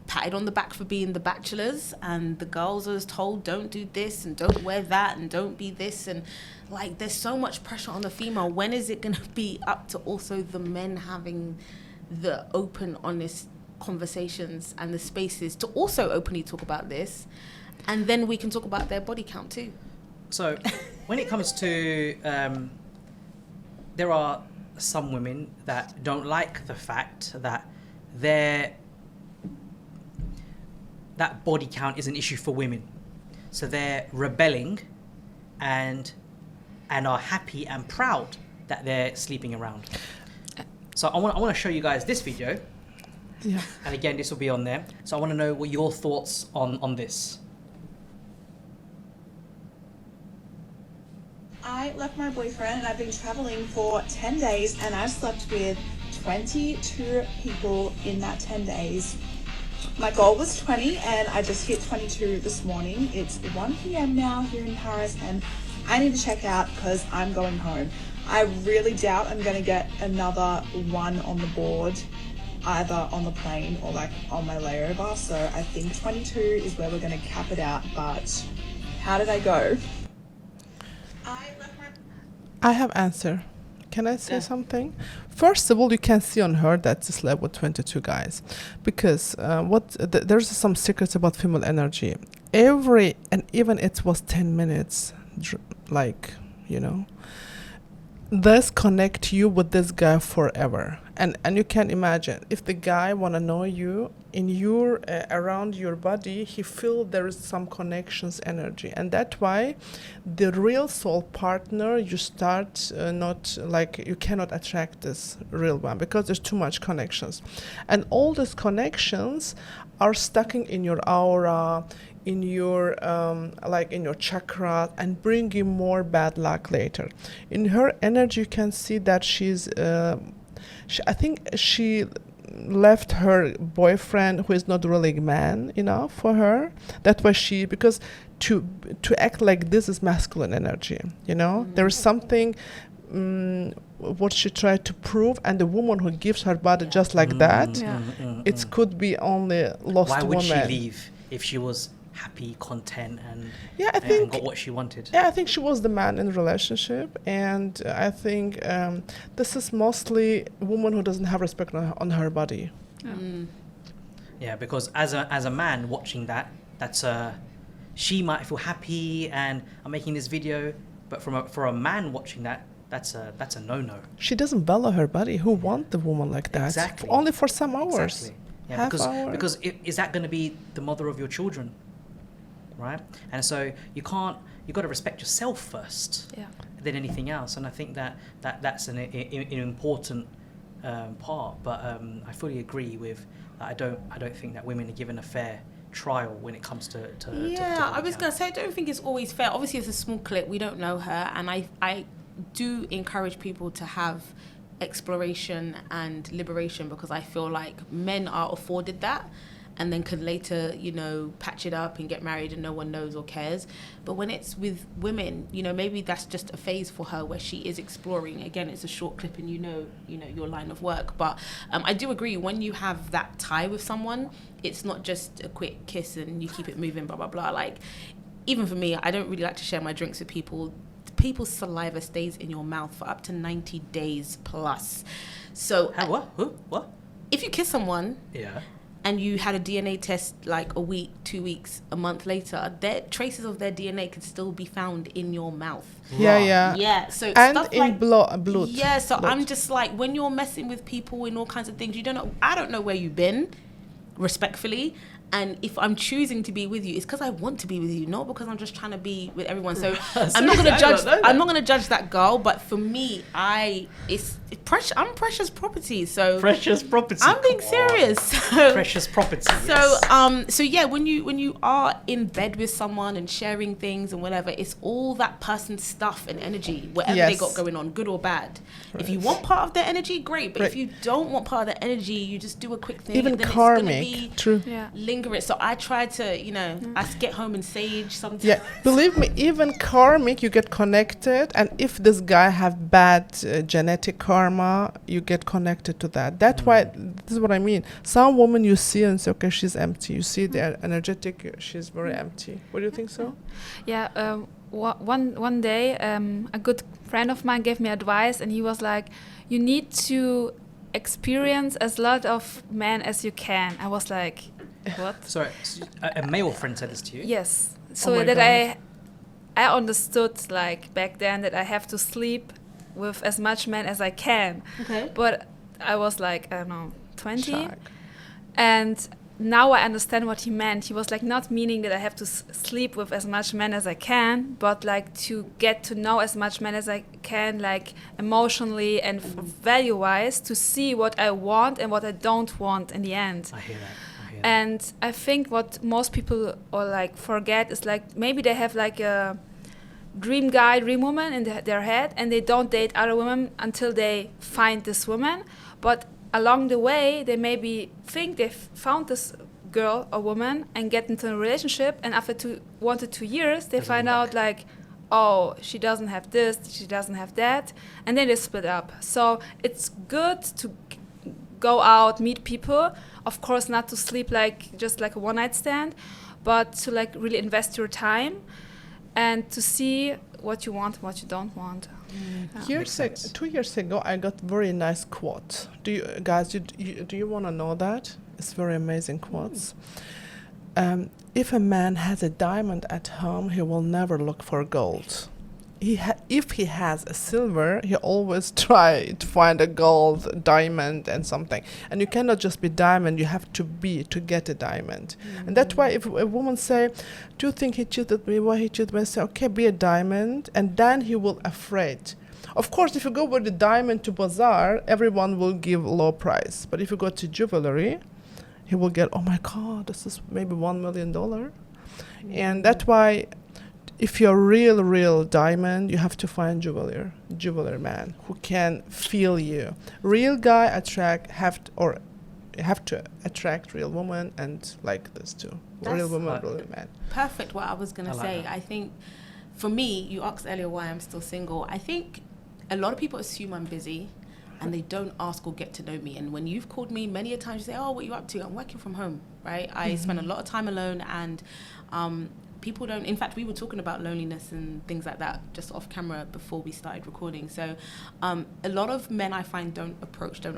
patted on the back for being the bachelors, and the girls are told don't do this and don't wear that and don't be this, and like there's so much pressure on the female. When is it going to be up to also the men having the open, honest conversations and the spaces to also openly talk about this, and then we can talk about their body count too? So when it comes to there are some women that don't like the fact that that body count is an issue for women, so they're rebelling and are happy and proud that they're sleeping around. So I want to show you guys this video. Yeah. And again, this will be on there. So I want to know what your thoughts on this. I left my boyfriend and I've been traveling for 10 days and I've slept with 22 people in that 10 days. My goal was 20 and I just hit 22 this morning. It's 1 p.m. now here in Paris and I need to check out because I'm going home. I really doubt I'm going to get another one on the board, either on the plane or like on my layover. So I think 22 is where we're going to cap it out. But how did I go? I have answer. Can I say something? First of all, you can see on her that she slept with 22 guys, because there's some secrets about female energy. And even it was 10 minutes, like, you know, this connect you with this guy forever. And you can imagine if the guy wanna know you in your around your body, he feel there is some connections energy, and that's why the real soul partner you start not like you cannot attract this real one because there's too much connections, and all these connections are stuck in your aura, in your like in your chakra, and bring you more bad luck later. In her energy, you can see that I think she left her boyfriend who is not really man enough for her. That's why because to act like this is masculine energy, you know. There is something what she tried to prove, and the woman who gives her body just like that, it could be only lost woman. Why would she leave if she was happy, content, and got what she wanted? Yeah, I think she was the man in the relationship, and I think this is mostly a woman who doesn't have respect on her body. Yeah, because as a man watching that's she might feel happy and I'm making this video, but for a man watching that's a no-no. She doesn't value her body. Who want the woman like that? Exactly. Only for some hours. Exactly. Yeah, because is that going to be the mother of your children? Right? And so you've got to respect yourself first, than anything else. And I think that's an important part. But I fully agree with. I don't think that women are given a fair trial when it comes to I was going to say, I don't think it's always fair. Obviously, it's a small clip. We don't know her, and I do encourage people to have exploration and liberation, because I feel like men are afforded that and then can later, you know, patch it up and get married and no one knows or cares. But when it's with women, you know, maybe that's just a phase for her where she is exploring. Again, it's a short clip and you know your line of work. But I do agree, when you have that tie with someone, it's not just a quick kiss and you keep it moving, blah, blah, blah. Like, even for me, I don't really like to share my drinks with people. People's saliva stays in your mouth for up to 90 days plus. So what? If you kiss someone, and you had a DNA test like a week, 2 weeks, a month later, their traces of their DNA could still be found in your mouth. Yeah. So and stuff in like blood. Yeah. So I'm just like, when you're messing with people in all kinds of things, you don't know. I don't know where you've been, respectfully. And if I'm choosing to be with you, it's because I want to be with you, not because I'm just trying to be with everyone. So I'm not going to judge. I'm not going to judge that girl. But for me, it's precious. I'm precious property. So precious property. I'm being serious. So, precious property. So yeah, when you are in bed with someone and sharing things and whatever, it's all that person's stuff and energy, whatever they got going on, good or bad. Right. If you want part of their energy, great. But if you don't want part of their energy, you just do a quick thing. Even then karmic. it's going to be true. linked fingering. So I try to, you know, I get home and sage sometimes. Yeah, believe me, even karmic, you get connected, and if this guy have bad genetic karma, you get connected to that. That's why, this is what I mean. Some women you see and say, okay, she's empty. You see they're energetic, she's very empty. What do you think so? Yeah, one day, a good friend of mine gave me advice, and he was like, you need to experience as lot of men as you can. I was like, what? Sorry, a male friend said this to you? Yes. So my that God. I understood like back then that I have to sleep with as much men as I can. Okay. But I was like, I don't know, 20. Shock. And now I understand what he meant. He was like not meaning that I have to sleep with as much men as I can, but like to get to know as much men as I can, like emotionally and value-wise, to see what I want and what I don't want in the end. I hear that. And I think what most people or like forget is like maybe they have like a dream guy, dream woman in their head, and they don't date other women until they find this woman. But along the way, they maybe think they've found this girl or woman and get into a relationship, and after 1 to 2 years, they find out like, oh, she doesn't have this, she doesn't have that, and then they split up. So it's good to go out, meet people. Of course, not to sleep like just like a one-night stand, but to like really invest your time and to see what you want and what you don't want. Yeah. 2 years ago, I got very nice quote. Do you guys? Do you want to know that? It's very amazing quotes. If a man has a diamond at home, he will never look for gold. If he has a silver, he always try to find a gold, diamond, and something. And you cannot just be diamond. You have to be to get a diamond. And that's why if a woman say, "Do you think he cheated me? Why he cheated me?" I say, "Okay, be a diamond," and then he will afraid. Of course, if you go with the diamond to bazaar, everyone will give low price. But if you go to jewelry, he will get, "Oh my God, this is maybe $1 million." And that's why, if you're real diamond, you have to find jeweler man who can feel you. Real guy have to attract real woman, and like this too. Real woman, real man. Perfect. What I was gonna say. I think, for me, you asked earlier why I'm still single. I think a lot of people assume I'm busy, and they don't ask or get to know me. And when you've called me many a times, you say, "Oh, what are you up to?" I'm working from home, right? I spend a lot of time alone, and people don't. In fact, we were talking about loneliness and things like that just off camera before we started recording. So a lot of men I find don't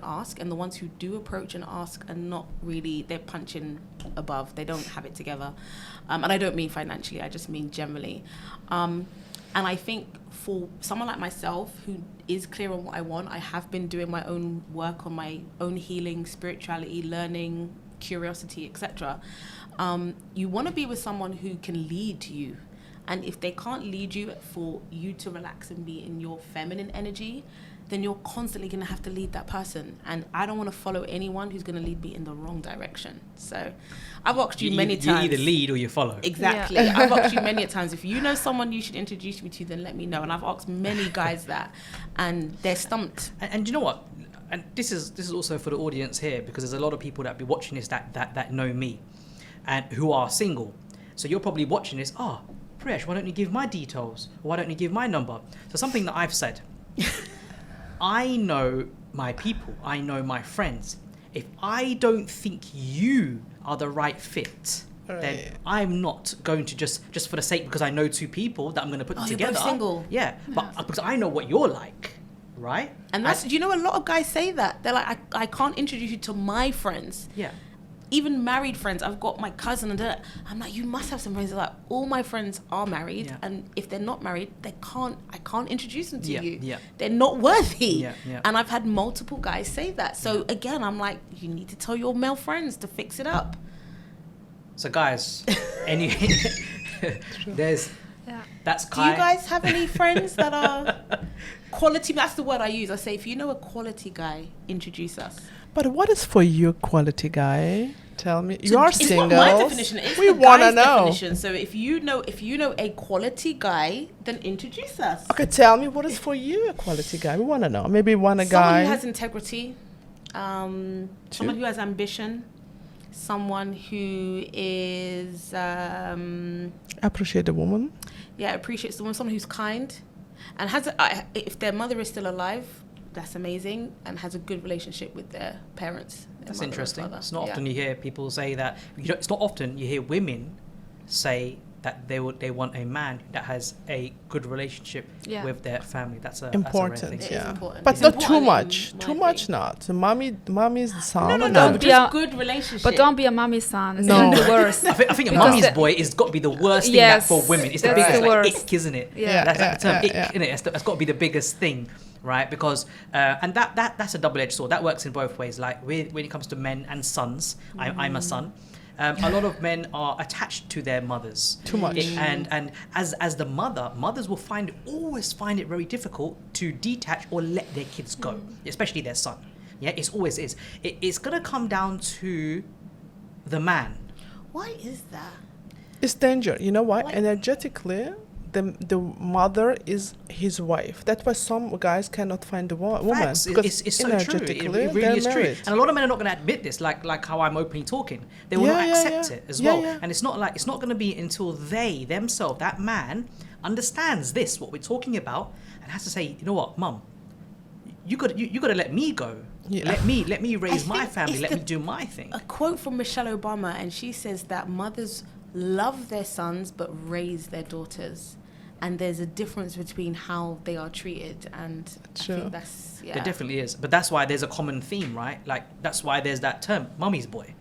ask, and the ones who do approach and ask are not really, they're punching above. They don't have it together. And I don't mean financially, I just mean generally. And I think for someone like myself who is clear on what I want, I have been doing my own work on my own healing, spirituality, learning, curiosity, etc. You want to be with someone who can lead you. And if they can't lead you for you to relax and be in your feminine energy, then you're constantly going to have to lead that person. And I don't want to follow anyone who's going to lead me in the wrong direction. So I've asked you many times. You either lead or you follow. Exactly. Yeah. I've asked you many times, if you know someone you should introduce me to, then let me know. And I've asked many guys that, and they're stumped. And you know what? And this is also for the audience here, because there's a lot of people that be watching this that know me and who are single. So you're probably watching this, Priyesh, why don't you give my details? Or why don't you give my number? So something that I've said, I know my people, I know my friends. If I don't think you are the right fit, then I'm not going to just for the sake, because I know two people that I'm going to put together. You're both single. Yeah, but because I know what you're like, right? And that's, do you know, a lot of guys say that. They're like, I can't introduce you to my friends. Yeah. Even married friends. I've got my cousin and I'm like, you must have some friends. They're like, all my friends are married, and if they're not married, I can't introduce them to you. Yeah. They're not worthy. Yeah. And I've had multiple guys say that. So again, I'm like, you need to tell your male friends to fix it up. So guys, that's Kai. Do you guys have any friends that are quality? That's the word I use. I say, if you know a quality guy, introduce us. But what is for you quality guy? Tell me. You are single. It's not my definition. It's we the want to guy's know. definition. So if you know a quality guy, then introduce us. Okay, tell me what is for you a quality guy. We want to know. Maybe a guy. Someone who has integrity. Someone who has ambition. someone who is Appreciate a woman. appreciates someone who's kind, and if their mother is still alive, that's amazing, and has a good relationship with their parents. That's interesting. It's not often you hear people say that. It's not often you hear women say that they want a man that has a good relationship with their family. That's important. That's a rare thing. Important. But It's not important too much. in Too my much thing. not. So mommy's the son. No, Don't be just a- good relationship. But don't be a mommy's son. It's No. the worst. I think a Because mummy's the- boy is got to be the worst thing Yes, for women. It's the that's biggest the like, worst. ick, isn't it? Yeah. That's the term, ick, yeah. innit? That's got to be the biggest thing, right? Because and that's a double-edged sword. That works in both ways. Like when it comes to men and sons, I'm a son. A lot of men are attached to their mothers Too much. and as the mothers will always find it very difficult to detach or let their kids go, especially their son. Yeah, it's always is. It's gonna come down to the man. Why is that? It's danger. You know why? Like- Energetically, the mother is his wife. That's why some guys cannot find a woman. Facts. Because It's so true. It energetically, really they're is true. married. And a lot of men are not going to admit this, like how I'm openly talking. They will Yeah, not yeah, accept yeah. it as Yeah, well. yeah. And it's not going to be until they themselves, that man, understands this, what we're talking about, and has to say, you know what, mum, you got to let me go. Yeah. Let me raise my think family. it's Let the- me do my thing. A quote from Michelle Obama, and she says that mothers love their sons but raise their daughters. And there's a difference between how they are treated, and True. I think that's There definitely is, but that's why there's a common theme, right? Like that's why there's that term, mummy's boy,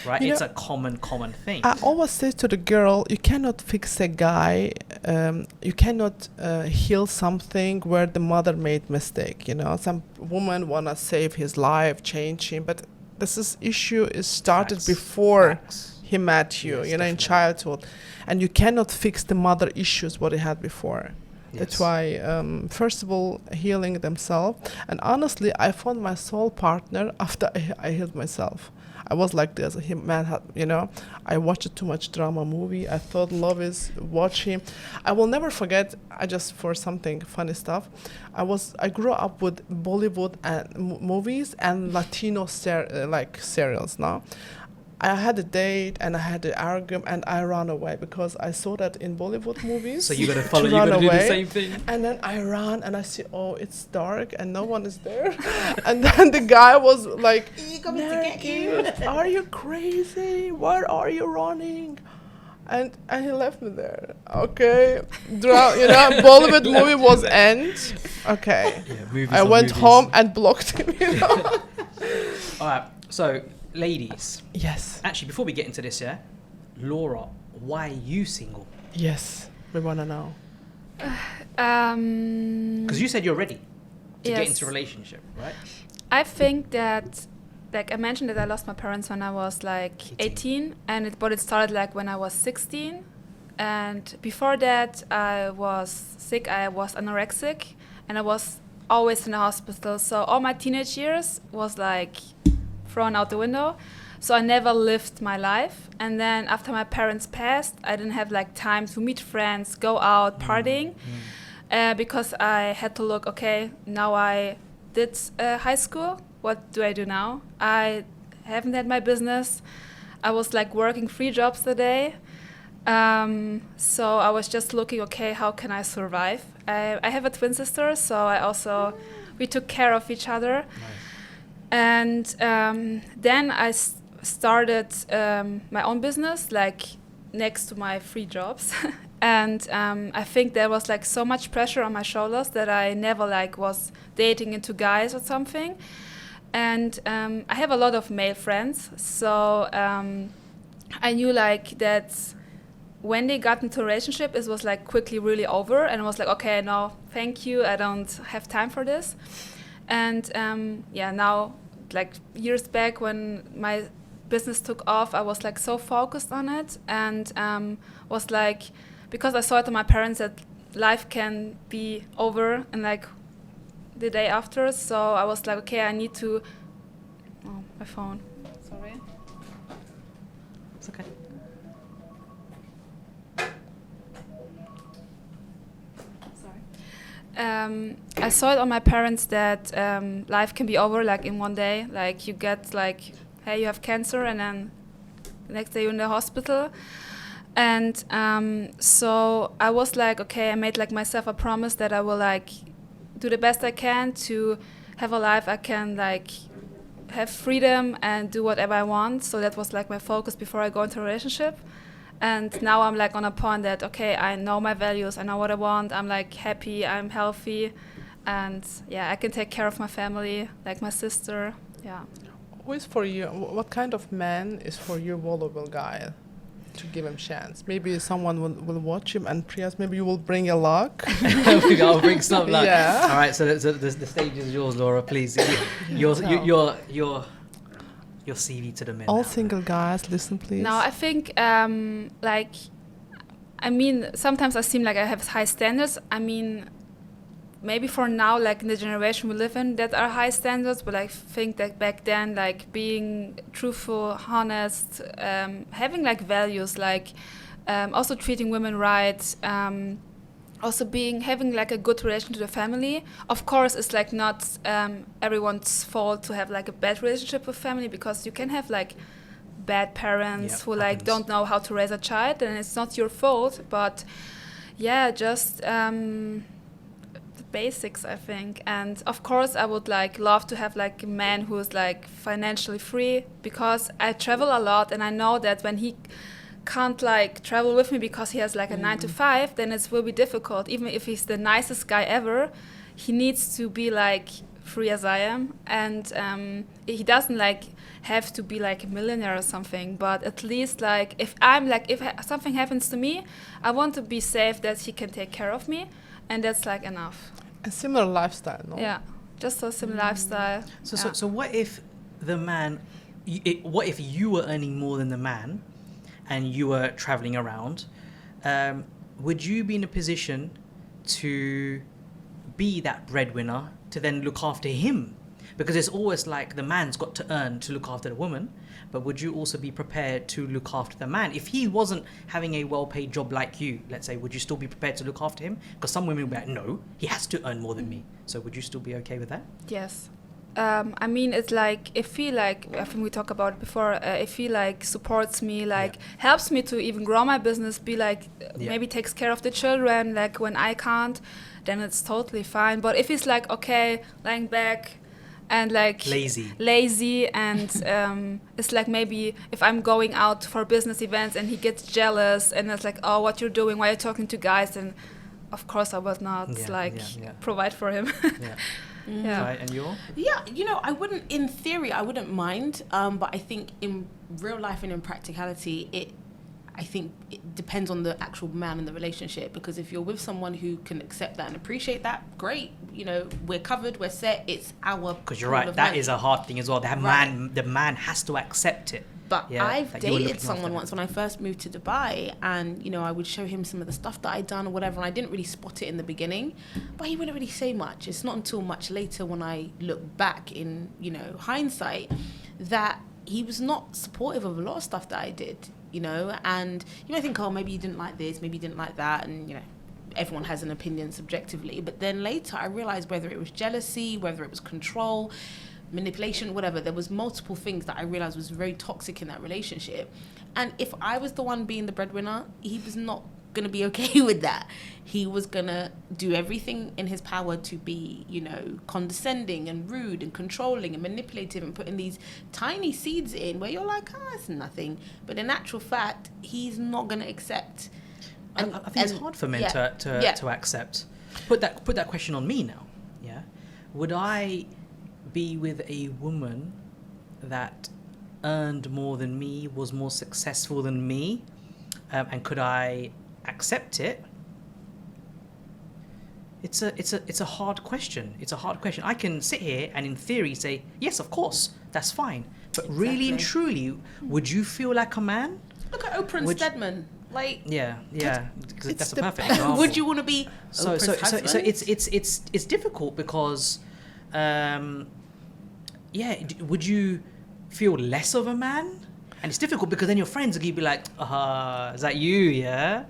right? You It's know, a common thing. I always say to the girl, you cannot fix a guy. You cannot heal something where the mother made mistake. You know, some woman wanna save his life, change him, but this issue is started Facts. before Facts. he met you. Yes, You know, in definitely. childhood, and you cannot fix the mother issues what he had before. That's Yes. why, first of all, healing themselves. And honestly, I found my soul partner after I healed myself. I was like this. I watched too much drama movie. I thought love is watching. I will never forget. For something funny stuff. I grew up with Bollywood and movies and Latino serials. Now, I had a date and I had an argument and I ran away because I saw that in Bollywood movies. So you got to to follow. You run got to do the away. same thing. And then I ran and I see, it's dark and no one is there. And then the guy was like, Nergis, are you crazy? Where are you running? And he left me there. Okay. Bollywood movie was end. Okay. Yeah, movies I are went movies. home and blocked him. All right. So, ladies. Yes. Actually, before we get into this, Laura, why are you single? Yes. We want to know. Because you said you're ready to get Yes. into a relationship, right? I think that, like I mentioned, that I lost my parents when I was like 18, but it started like when I was 16. And before that, I was sick. I was anorexic, and I was always in the hospital. So all my teenage years was like thrown out the window. So I never lived my life. And then after my parents passed, I didn't have like time to meet friends, go out partying, because I had to look, okay, now I did high school. What do I do now? I haven't had my business. I was like working 3 jobs a day. So I was just looking, okay, how can I survive? I have a twin sister, so we took care of each other. And then I started my own business, like next to my 3 jobs. And I think there was like so much pressure on my shoulders that I never like was dating into guys or something. And I have a lot of male friends, so I knew like that when they got into a relationship, it was like quickly really over, and I was like, okay, no, thank you, I don't have time for this. And now, like years back when my business took off, I was like so focused on it, and was like, because I saw it to my parents that life can be over and like the day after, so I was like, okay, I need to. Oh, my phone. Sorry. It's okay. I saw it on my parents that life can be over like in one day. Like you get like, hey, you have cancer, and then next day you're in the hospital. And so I was like, okay, I made like myself a promise that I will like do the best I can to have a life I can like have freedom and do whatever I want. So that was like my focus before I go into a relationship. And now I'm like on a point that, okay, I know my values, I know what I want, I'm like happy, I'm healthy, and yeah, I can take care of my family, like my sister, yeah. Who is for you, what kind of man is for you valuable guy to give him chance? Maybe someone will watch him, and Priyesh, maybe you will bring a luck. I'll bring some luck. Yeah. All right, so the stage is yours, Laura, please. Your CV to the men. All single guys, listen please. No, I think like, I mean, sometimes I seem like I have high standards. I mean, maybe for now, like in the generation we live in, that are high standards, but I think that back then, like being truthful, honest, having like values, like also treating women right, also having like a good relation to the family. Of course, it's like not everyone's fault to have like a bad relationship with family, because you can have like bad parents who like don't know how to raise a child, and it's not your fault. But yeah, just the basics, I think. And of course, I would like love to have like a man who is like financially free, because I travel a lot, and I know that when he can't like travel with me because he has like a 9 to 5, then it will be difficult. Even if he's the nicest guy ever, he needs to be like free as I am, and he doesn't like have to be like a millionaire or something, but at least like if something happens to me, I want to be safe that he can take care of me, and that's like enough. A similar lifestyle, no? Yeah, just a similar lifestyle. So what if the man, what if you were earning more than the man and you were traveling around? Would you be in a position to be that breadwinner to then look after him? Because it's always like the man's got to earn to look after the woman, but would you also be prepared to look after the man? If he wasn't having a well-paid job like you, let's say, would you still be prepared to look after him? Because some women will be like, no, he has to earn more than me. So would you still be okay with that? Yes. I mean, it's like, if he like, I think we talked about it before, if he like supports me, like helps me to even grow my business, be like, maybe takes care of the children, like when I can't, then it's totally fine. But if he's like, okay, lying back and like lazy and it's like, maybe if I'm going out for business events and he gets jealous and it's like, oh, what you're doing, why are you talking to guys, then of course I will not provide for him. Yeah. Right, and you're? Yeah, you know, in theory, I wouldn't mind, but I think in real life and in practicality, I think it depends on the actual man in the relationship, because if you're with someone who can accept that and appreciate that, great, you know, we're covered, we're set, it's our... Because you're right, that is a hard thing as well. The man has to accept it. But I've dated someone once when I first moved to Dubai, and, you know, I would show him some of the stuff that I'd done or whatever, and I didn't really spot it in the beginning, but he wouldn't really say much. It's not until much later when I look back in, you know, hindsight, that he was not supportive of a lot of stuff that I did, you know, and you may think, oh, maybe you didn't like this, maybe you didn't like that, and, you know, everyone has an opinion subjectively. But then later I realized whether it was jealousy, whether it was control, manipulation, whatever, there was multiple things that I realized was very toxic in that relationship. And if I was the one being the breadwinner, he was not going to be okay with that. He was going to do everything in his power to be, you know, condescending and rude and controlling and manipulative and putting these tiny seeds in where you're like, oh, it's nothing. But in actual fact, he's not going to accept. And I think it's hard for men to accept. Put that question on me now. Yeah, would I be with a woman that earned more than me, was more successful than me, and could I accept it? It's a hard question. It's a hard question. I can sit here and in theory say, yes, of course, that's fine. But really and truly, would you feel like a man? Look at Oprah and Stedman. Like, that's a perfect example. Would you want to be Oprah's husband? So it's difficult because would you feel less of a man? And it's difficult because then your friends will be like, is that you, yeah?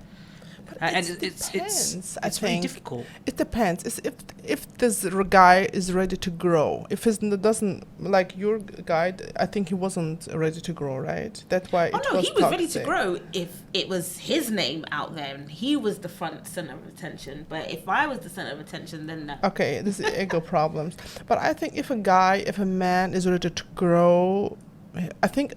And It it's depends, I it's very think. difficult. It depends. It's if this guy is ready to grow. If he doesn't like your guy, I think he wasn't ready to grow, right? That's why. Oh it no, was he was ready to toxic. grow if it was his name out there and he was the front center of attention. But if I was the center of attention, then no. Okay, this is ego problems. But I think if a man is ready to grow, I think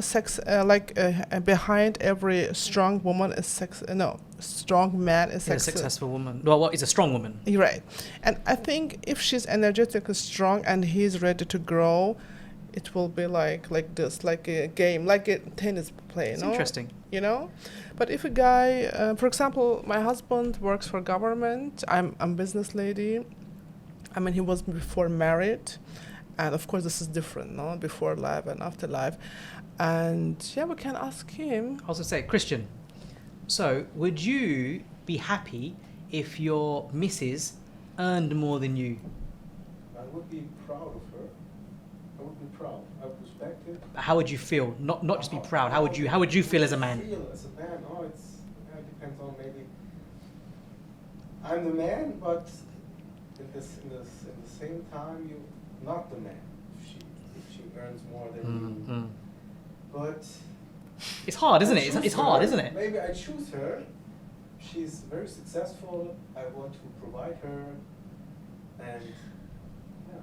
behind every strong woman is sex. No, strong man is Yeah, a sex. successful woman. Well, what is a strong woman? You're right. And I think if she's energetically strong and he's ready to grow, it will be like this, like a game, like a tennis play. It's no? interesting. You know? But if a guy, for example, my husband works for government, I'm business lady. I mean, he was before married. And of course, this is different, no? Before life and after life. And yeah, we can ask him. I was going to say, Christian, so would you be happy if your missus earned more than you? I would be proud of her. I would be proud. I would respect it. How would you feel? Not just be proud. How would you feel as a man? Feel as a man? Oh, it depends on maybe. I'm the man, but in the same time, you not the man. If she earns more than you, but it's hard, isn't it? It's hard, isn't it? Maybe I choose her. She's very successful. I want to provide her, and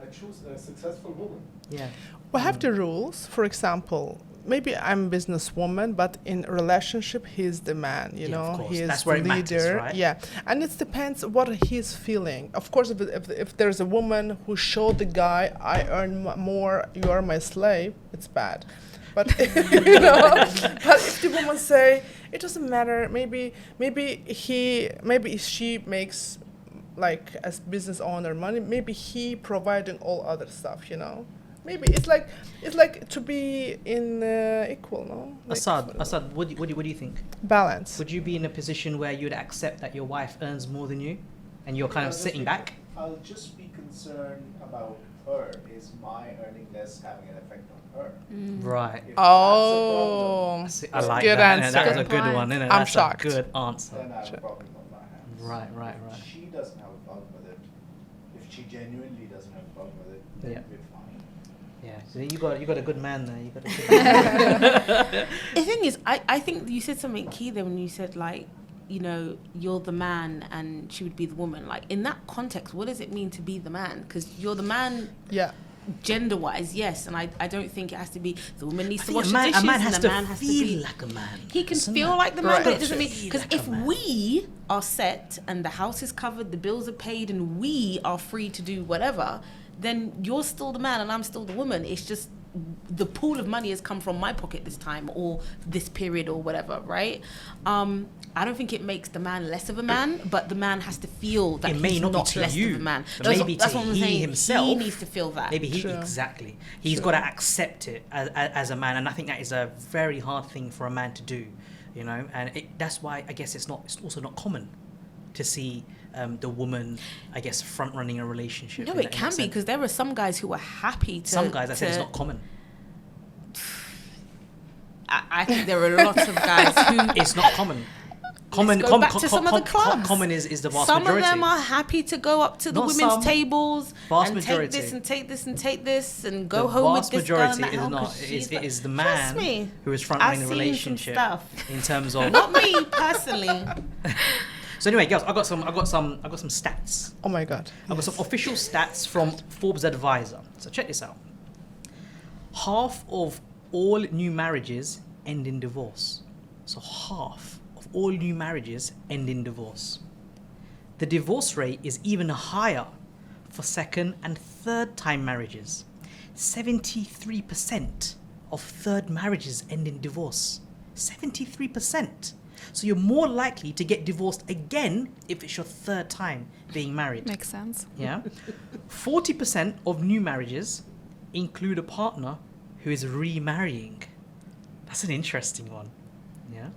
I choose a successful woman. Yeah. We have the rules. For example, maybe I'm a businesswoman, but in a relationship, he's the man, you know, of course. he is That's where the it leader. matters, right? Yeah, and it depends what he's feeling. Of course, if there's a woman who showed the guy, I earn more, you are my slave, it's bad. But you know, but if the woman say it doesn't matter, maybe she makes like as business owner money, maybe he providing all other stuff, you know. Maybe it's like to be in equal, no? Like Assad, what do you think? Balance. Would you be in a position where you'd accept that your wife earns more than you, and you're kind of sitting back? I'll just be concerned about her. Is my earning less having an effect on her? Right. If Oh, that's a I like good that. answer. That was a good one, isn't it? I'm That's shocked. a good answer. problem, then I have a problem on my hands. Right. If she doesn't have a problem with it, if she genuinely doesn't have a problem with it, then Yeah. we're fine. Yeah, so you got a good man there. You got a good man. The thing is, I think you said something key there when you said, like, you know, you're the man and she would be the woman. Like, in that context, what does it mean to be the man? Because you're the man, yeah, gender-wise, yes, and I don't think it has to be the woman needs to think wash a man- the dishes a man and has the to man has to feel be like a man. He can Doesn't feel it? like the man, Right. but it doesn't mean Feel because like a if man. we are set and the house is covered, the bills are paid, and we are free to do whatever, then you're still the man and I'm still the woman. It's just the pool of money has come from my pocket this time or this period or whatever, right? I don't think it makes the man less of a man, but the man has to feel that It may he's not be not to less you, of a man. but maybe that's to what I'm he saying. himself. He needs to feel that. Maybe he True. exactly. He's True. got to accept it as a man, and I think that is a very hard thing for a man to do, you know. And that's why I guess it's also not common to see the woman, I guess, front running a relationship. No, in it that can be sense. because there are some guys who are happy to. Some guys, I said, it's not common. I think there are lots of guys who. It's not common. Let's go back to some of the clubs. Common is the vast Some majority. of them are happy to go up to the Not women's some. tables Vast and majority. take this and take this and take this and go The home with vast this girl and majority that is home not. 'cause she's It is the Trust man me, who is front I've running the seen some relationship stuff. in terms of. Not me personally. So anyway, girls, I got some stats. Oh my God. I've got some official stats from Forbes Advisor. So check this out. Half of all new marriages end in divorce. So half of all new marriages end in divorce. The divorce rate is even higher for second and third time marriages. 73% of third marriages end in divorce. 73%. So you're more likely to get divorced again if it's your third time being married. Makes sense. Yeah. 40% of new marriages include a partner who is remarrying. That's an interesting one. Yeah.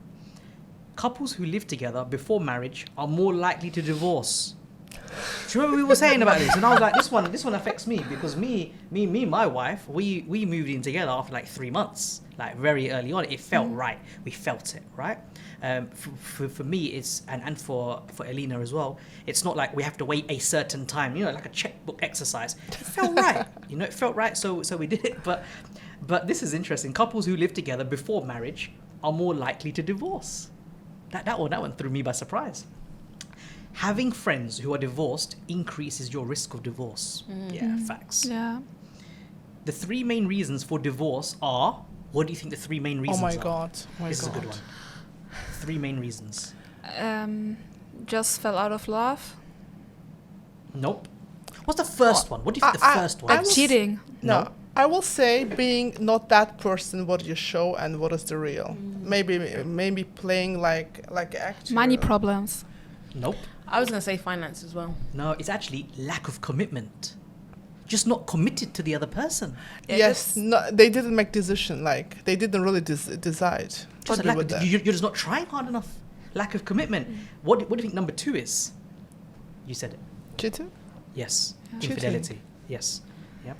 Couples who live together before marriage are more likely to divorce. Do you remember we were saying about this? And I was like, this one affects me because me, my wife, we moved in together after like 3 months, like very early on. It felt right. We felt it, right? For me, it's and for Elena as well. It's not like we have to wait a certain time, like a checkbook exercise. It felt right, it felt right. So we did it. But this is interesting. Couples who live together before marriage are more likely to divorce. That one threw me by surprise. Having friends who are divorced increases your risk of divorce. Yeah, facts. Yeah. The 3 main reasons for divorce are, what do you think the 3 main reasons are? Oh my God. This is a good one. 3 main reasons. Just fell out of love. Nope. What's the first one? What do you think the first one is? Cheating. No. I will say being not that person what you show and what is the real. Maybe playing like actor. Money problems. Nope. I was going to say finance as well. No, it's actually lack of commitment. Just not committed to the other person. Yes, no, they didn't make decision. Like they didn't really decide. Just you're just not trying hard enough. Lack of commitment. What do you think number 2 is? You said it. Cheating? Yes. Cheating. Infidelity. Yes. Yep.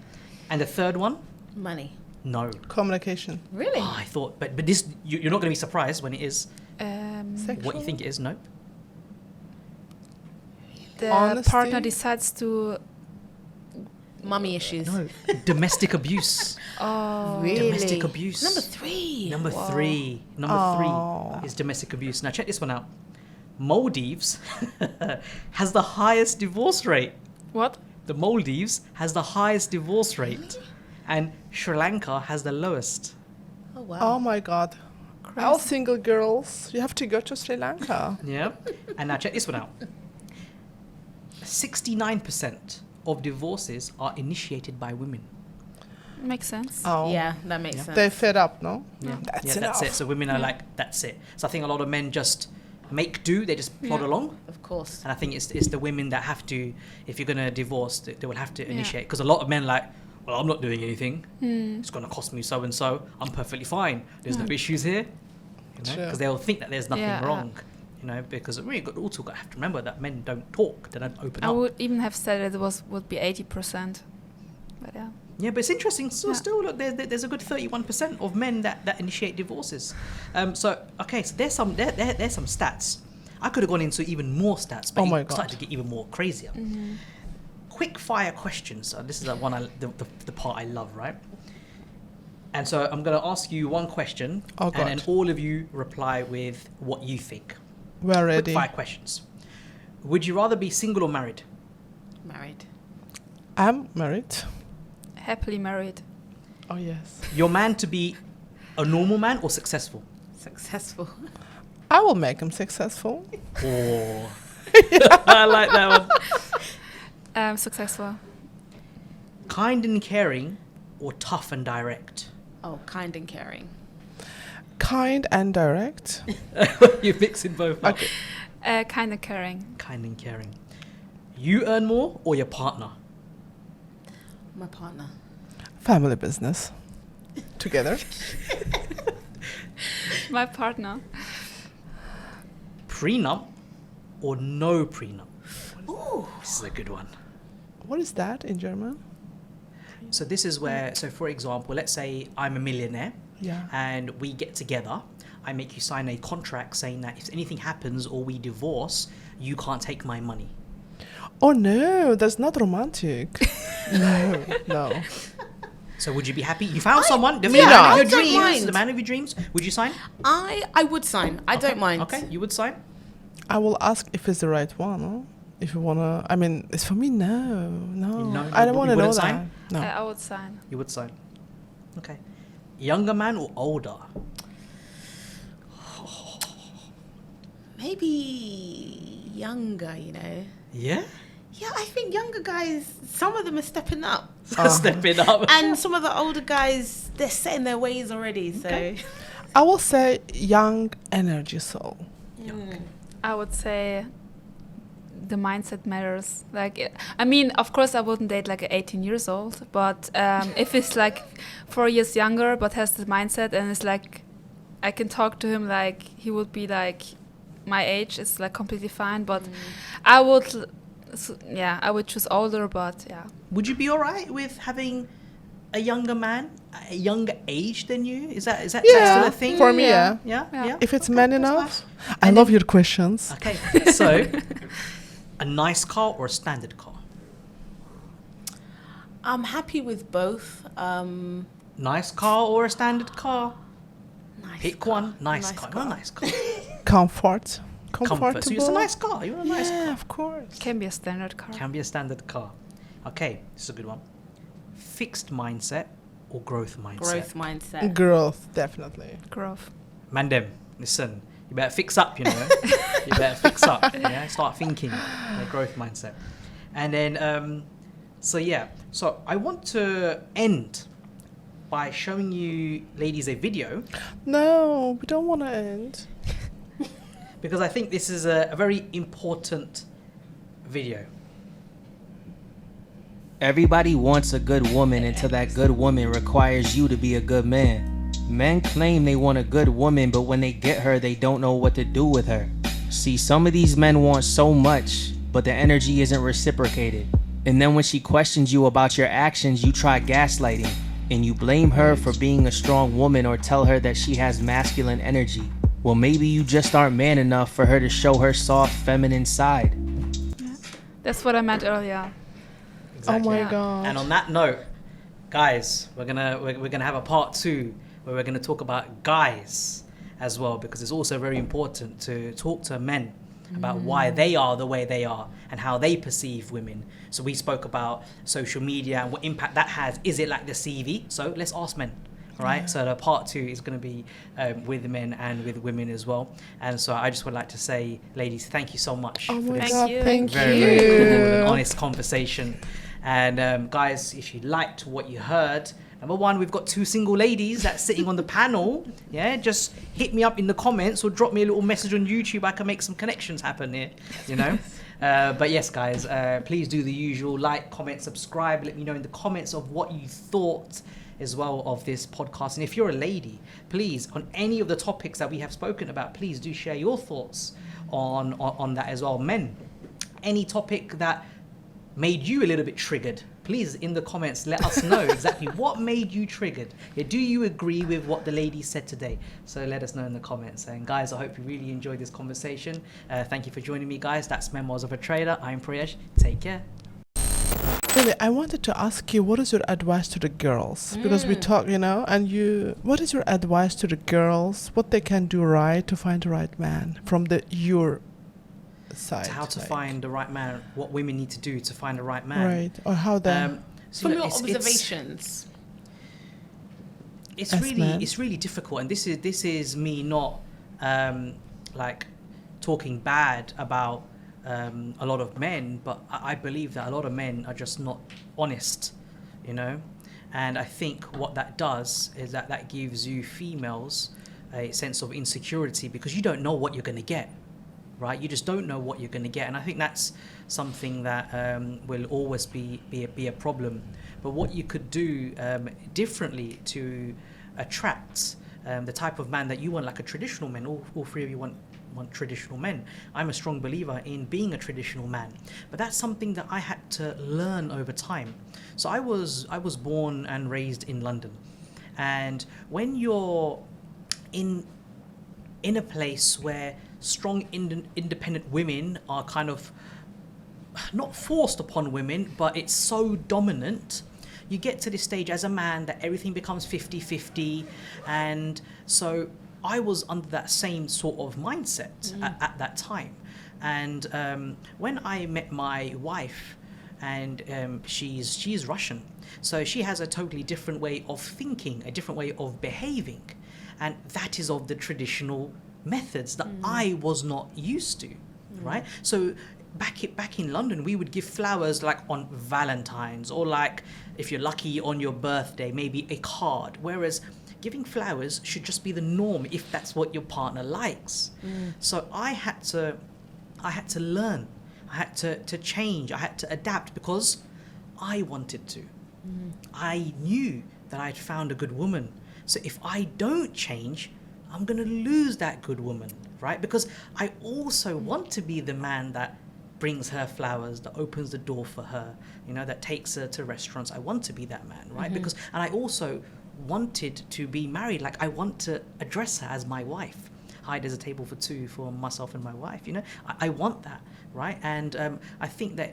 And the third one? Money. No. Communication. Really? Oh, I thought, but this you're not going to be surprised when it is. What you think it is? Nope. The Honesty? partner decides to. Mummy issues. No. Domestic abuse. Oh, Really? Domestic abuse. Number 3. Number 3. Number 3 is domestic abuse. Now check this one out. Maldives has the highest divorce rate. What? The Maldives has the highest divorce rate, and Sri Lanka has the lowest. Oh, wow. Oh my God. All single girls, you have to go to Sri Lanka. Yeah. And now check this one out. 69% of divorces are initiated by women. Makes sense. Oh. Yeah, that makes sense. They're fed up, no? Yeah, That's that's enough. it. So women are like, that's it. So I think a lot of men just make do, they just plod along. Of course. And I think it's the women that have to, if you're going to divorce, they will have to initiate. Because a lot of men like, well, I'm not doing anything. It's going to cost me so and so. I'm perfectly fine. There's no issues here. Because they'll think that there's nothing wrong. Because we also have to remember that men don't talk, they don't open up. I would even have said it would be 80%. But yeah. Yeah, but it's interesting. So still, look, there's a good 31% of men that initiate divorces. So there's some stats. I could have gone into even more stats, but it started to get even more crazier. Quick fire questions. So this is the part I love, right? And so I'm going to ask you one question, and then all of you reply with what you think. We're ready. Quick fire questions. Would you rather be single or married? Married. I'm married. Happily married. Oh, yes. Your man to be a normal man or successful? Successful. I will make him successful. Oh. I like that one. Successful. Kind and caring or tough and direct? Oh, kind and caring. Kind and direct. You're mixing both up. Okay. Kind of caring. Kind and caring. You earn more or your partner? My partner. Family business. Together. My partner. Prenup or no prenup? Ooh. This is a good one. What is that in German? So this is where, so for example, let's say I'm a millionaire. Yeah. And we get together. I make you sign a contract saying that if anything happens or we divorce, you can't take my money. Oh no, that's not romantic. No. So would you be happy? You found someone, the Yeah, man I of your don't dreams, mind. the man of your dreams. Would you sign? I would sign. I don't mind. Okay, you would sign? I will ask if it's the right one. Huh? If you wanna, I mean, it's for me. No. No, I don't you want to know wouldn't that. sign? No. I would sign. You would sign. Okay. Younger man or older? Maybe younger, Yeah? Yeah, I think younger guys, some of them are stepping up. Stepping up. And some of the older guys, they're set in their ways already. So I will say young energy soul. I would say the mindset matters. I mean, of course, I wouldn't date like an 18 years old, but if it's like 4 years younger but has the mindset and it's like I can talk to him like he would be like my age, it's like completely fine. But I would yeah, I would choose older, but yeah. Would you be all right with having a younger man, a younger age than you? Is that still a thing? For me, yeah. Yeah. If it's Okay, man that's enough. fine. I love your questions. Okay, so a nice car or a standard car? I'm happy with both. Nice car or a standard car? Nice Pick car. one. Nice car. Not a nice car. Comfort. Comfort. So it's a nice car. You're a nice car. Of course. Can be a standard car. Can be a standard car. Okay, this is a good one. Fixed mindset or growth mindset? Growth mindset. Growth, definitely. Growth. Mandem, listen, you better fix up, you know. You better fix up. Yeah, start thinking. Growth mindset. And then, so I want to end by showing you ladies a video. No, we don't want to end. Because I think this is a very important video. Everybody wants a good woman until that good woman requires you to be a good man. Men claim they want a good woman, but when they get her, they don't know what to do with her. See, some of these men want so much, but the energy isn't reciprocated. And then when she questions you about your actions, you try gaslighting, and you blame her for being a strong woman or tell her that she has masculine energy. Well, maybe you just aren't man enough for her to show her soft feminine side. That's what I meant earlier. Exactly. Oh my god. And on that note, guys, we're gonna have a part 2 where we're gonna talk about guys as well, because it's also very important to talk to men about why they are the way they are and how they perceive women. So we spoke about social media and what impact that has. Is it like the CV? So let's ask men. Right, yeah. So the part 2 is going to be with men and with women as well. And so I just would like to say, ladies, thank you so much for this very, very cool and honest conversation. And guys, if you liked what you heard, number one, we've got 2 single ladies that's sitting on the panel. Yeah, just hit me up in the comments or drop me a little message on YouTube. I can make some connections happen here, you know. But yes, guys, please do the usual: like, comment, subscribe. Let me know in the comments of what you thought as well of this podcast. And if you're a lady, please, on any of the topics that we have spoken about, please do share your thoughts on that as well. Men, any topic that made you a little bit triggered, please in the comments let us know exactly what made you triggered. Do you agree with what the lady said today? So let us know in the comments. And guys, I hope you really enjoyed this conversation. Thank you for joining me, guys. That's Memoirs of a Trader. I'm Priyesh. Take care. Really, I wanted to ask you, what is your advice to the girls? Because we talk, you know, and what is your advice to the girls? What they can do right to find the right man from your side? How to find the right man, what women need to do to find the right man. Right, or how they... from your observations. It's really difficult, and this is me not like talking bad about a lot of men, but I believe that a lot of men are just not honest, you know. And I think what that does is that gives you females a sense of insecurity, because you don't know what you're going to get, right? You just don't know what you're going to get. And I think that's something that will always be a problem. But what you could do differently to attract the type of man that you want, like a traditional man, all 3 of you want traditional men. I'm a strong believer in being a traditional man, but that's something that I had to learn over time. So I was born and raised in London, and when you're in a place where strong independent women are kind of not forced upon women, but it's so dominant, you get to this stage as a man that everything becomes 50-50. And so I was under that same sort of mindset at that time. And when I met my wife, and she's Russian, so she has a totally different way of thinking, a different way of behaving, and that is of the traditional methods that I was not used to, right? So back in London, we would give flowers like on Valentine's, or like if you're lucky on your birthday, maybe a card, whereas giving flowers should just be the norm if that's what your partner likes. So I had to learn, I had to change, I had to adapt, because I wanted to. I knew that I'd found a good woman. So if I don't change, I'm gonna lose that good woman, right? Because I also want to be the man that brings her flowers, that opens the door for her, you know, that takes her to restaurants. I want to be that man, right? Because, and I also wanted to be married. Like, I want to address her as my wife. Hi, there's a table for two for myself and my wife, you know. I want that, right? And I think that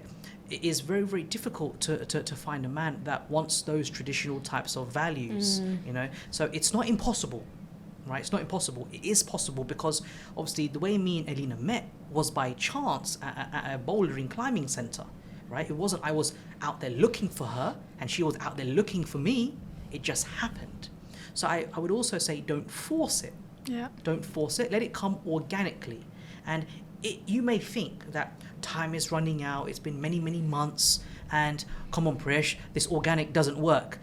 it is very, very difficult to find a man that wants those traditional types of values, you know. So it's not impossible, right? It's not impossible. It is possible, because obviously the way me and Elena met was by chance at a bouldering climbing center, right? It wasn't I was out there looking for her and she was out there looking for me. It just happened. So I would also say, don't force it. Yeah. Don't force it. Let it come organically. And you may think that time is running out. It's been many, many months. And come on, Priyesh, this organic doesn't work.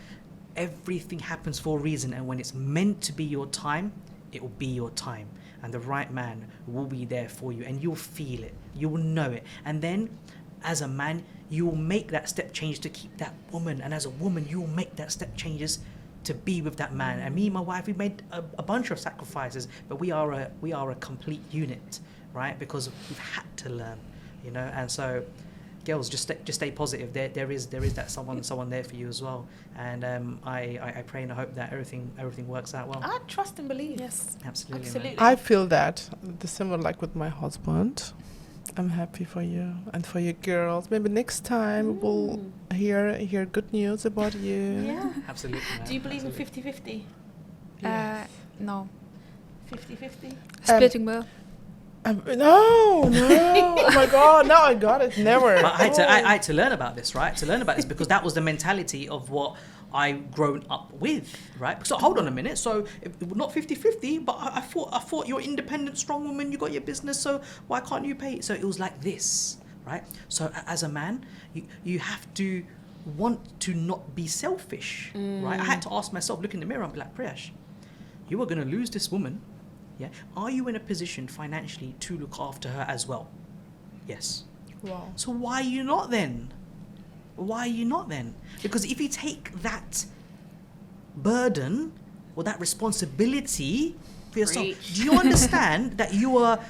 Everything happens for a reason. And when it's meant to be your time, it will be your time. And the right man will be there for you. And you'll feel it. You will know it. And then, as a man, you will make that step change to keep that woman. And as a woman, you will make that step changes to be with that man. And me and my wife, we made a bunch of sacrifices, but we are a complete unit, right? Because we've had to learn, you know. And so, girls, just stay positive. There is that someone there for you as well. And I pray and I hope that everything works out well. I trust and believe. Yes, absolutely. Man. I feel that the similar like with my husband. I'm happy for you and for your girls. Maybe next time we'll hear good news about you. Yeah, absolutely. Man. Do you believe in 50-50? No. 50-50? Splitting bill. No. Oh my God! Now I got it. Never. But I had to learn about this, right? To learn about this, because that was the mentality of what I've grown up with, right? So hold on a minute. So not 50-50, but I thought you're an independent, strong woman. You got your business, so why can't you pay? So it was like this, right? So as a man, you have to want to not be selfish, right? I had to ask myself, look in the mirror, and be like, Priyesh, you are going to lose this woman. Yeah. Are you in a position financially to look after her as well? Yes. Wow. So why are you not then? Why are you not then? Because if you take that burden or that responsibility for yourself, do you understand that you are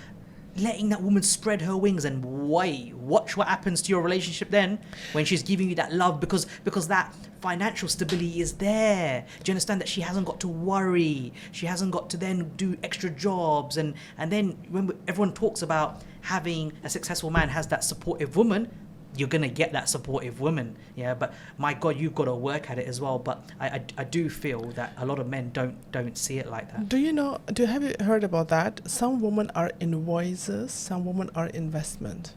letting that woman spread her wings and watch what happens to your relationship then when she's giving you that love, because that financial stability is there. Do you understand that she hasn't got to worry? She hasn't got to then do extra jobs, and then when everyone talks about having a successful man has that supportive woman, you're gonna get that supportive woman, yeah. But my God, you've got to work at it as well. But I do feel that a lot of men don't see it like that. Have you heard about that? Some women are invoices, some women are investment.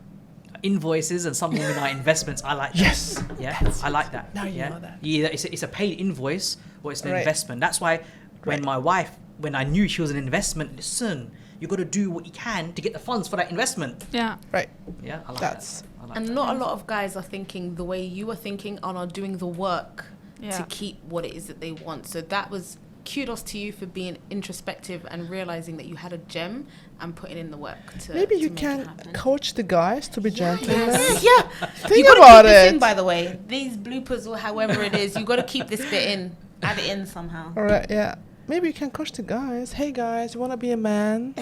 Invoices and some women are investments. I like that. Yes. Yeah, I like that. Now you know that. Yeah, it's a paid invoice or it's an investment. That's why when my wife, when I knew she was an investment, listen, you got to do what you can to get the funds for that investment. Yeah. Right. Yeah, I like that. And not a lot of guys are thinking the way you are thinking and are doing the work to keep what it is that they want. So that was kudos to you for being introspective and realizing that you had a gem and putting in the work to maybe you make can it happen. coach the guys to be gentlemen. Yeah. Think you about keep this it. in, by the way, these bloopers or however it is, you got to keep this bit in, add it in somehow. All right. Yeah. Maybe you can coach the guys. Hey guys, you want to be a man?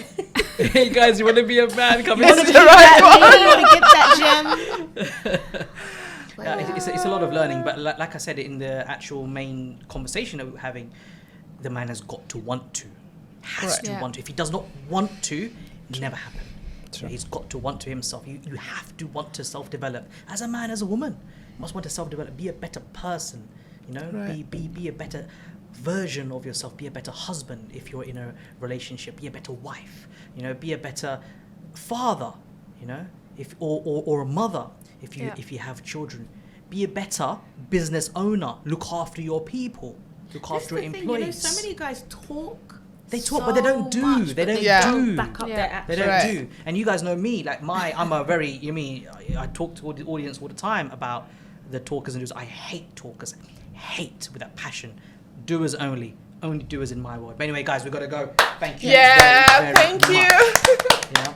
Hey guys, you want to be a man? Come in. You want to get that gem? Yeah, it's a lot of learning, but like I said in the actual main conversation that we were having, the man has got to want to, want to. If he does not want to, it'll never happen. Sure. He's got to want to himself. You have to want to self-develop. As a man, as a woman, you must want to self-develop. Be a better person, you know. Be a better version of yourself. Be a better husband if you're in a relationship. Be a better wife, you know. Be a better father, you know, or a mother if you have children. Be a better business owner. Look after your people. Look after your employees. You know, so many guys talk. They talk, but they don't do. They don't do. Back up their actions. They don't do. And you guys know me. Like I'm a very. I talk to the audience all the time about the talkers and doers. I hate talkers. Hate with that passion. Doers only. Only doers in my world. But anyway, guys, we got to go. Thank you. Yeah. very, very thank much. you. Yeah.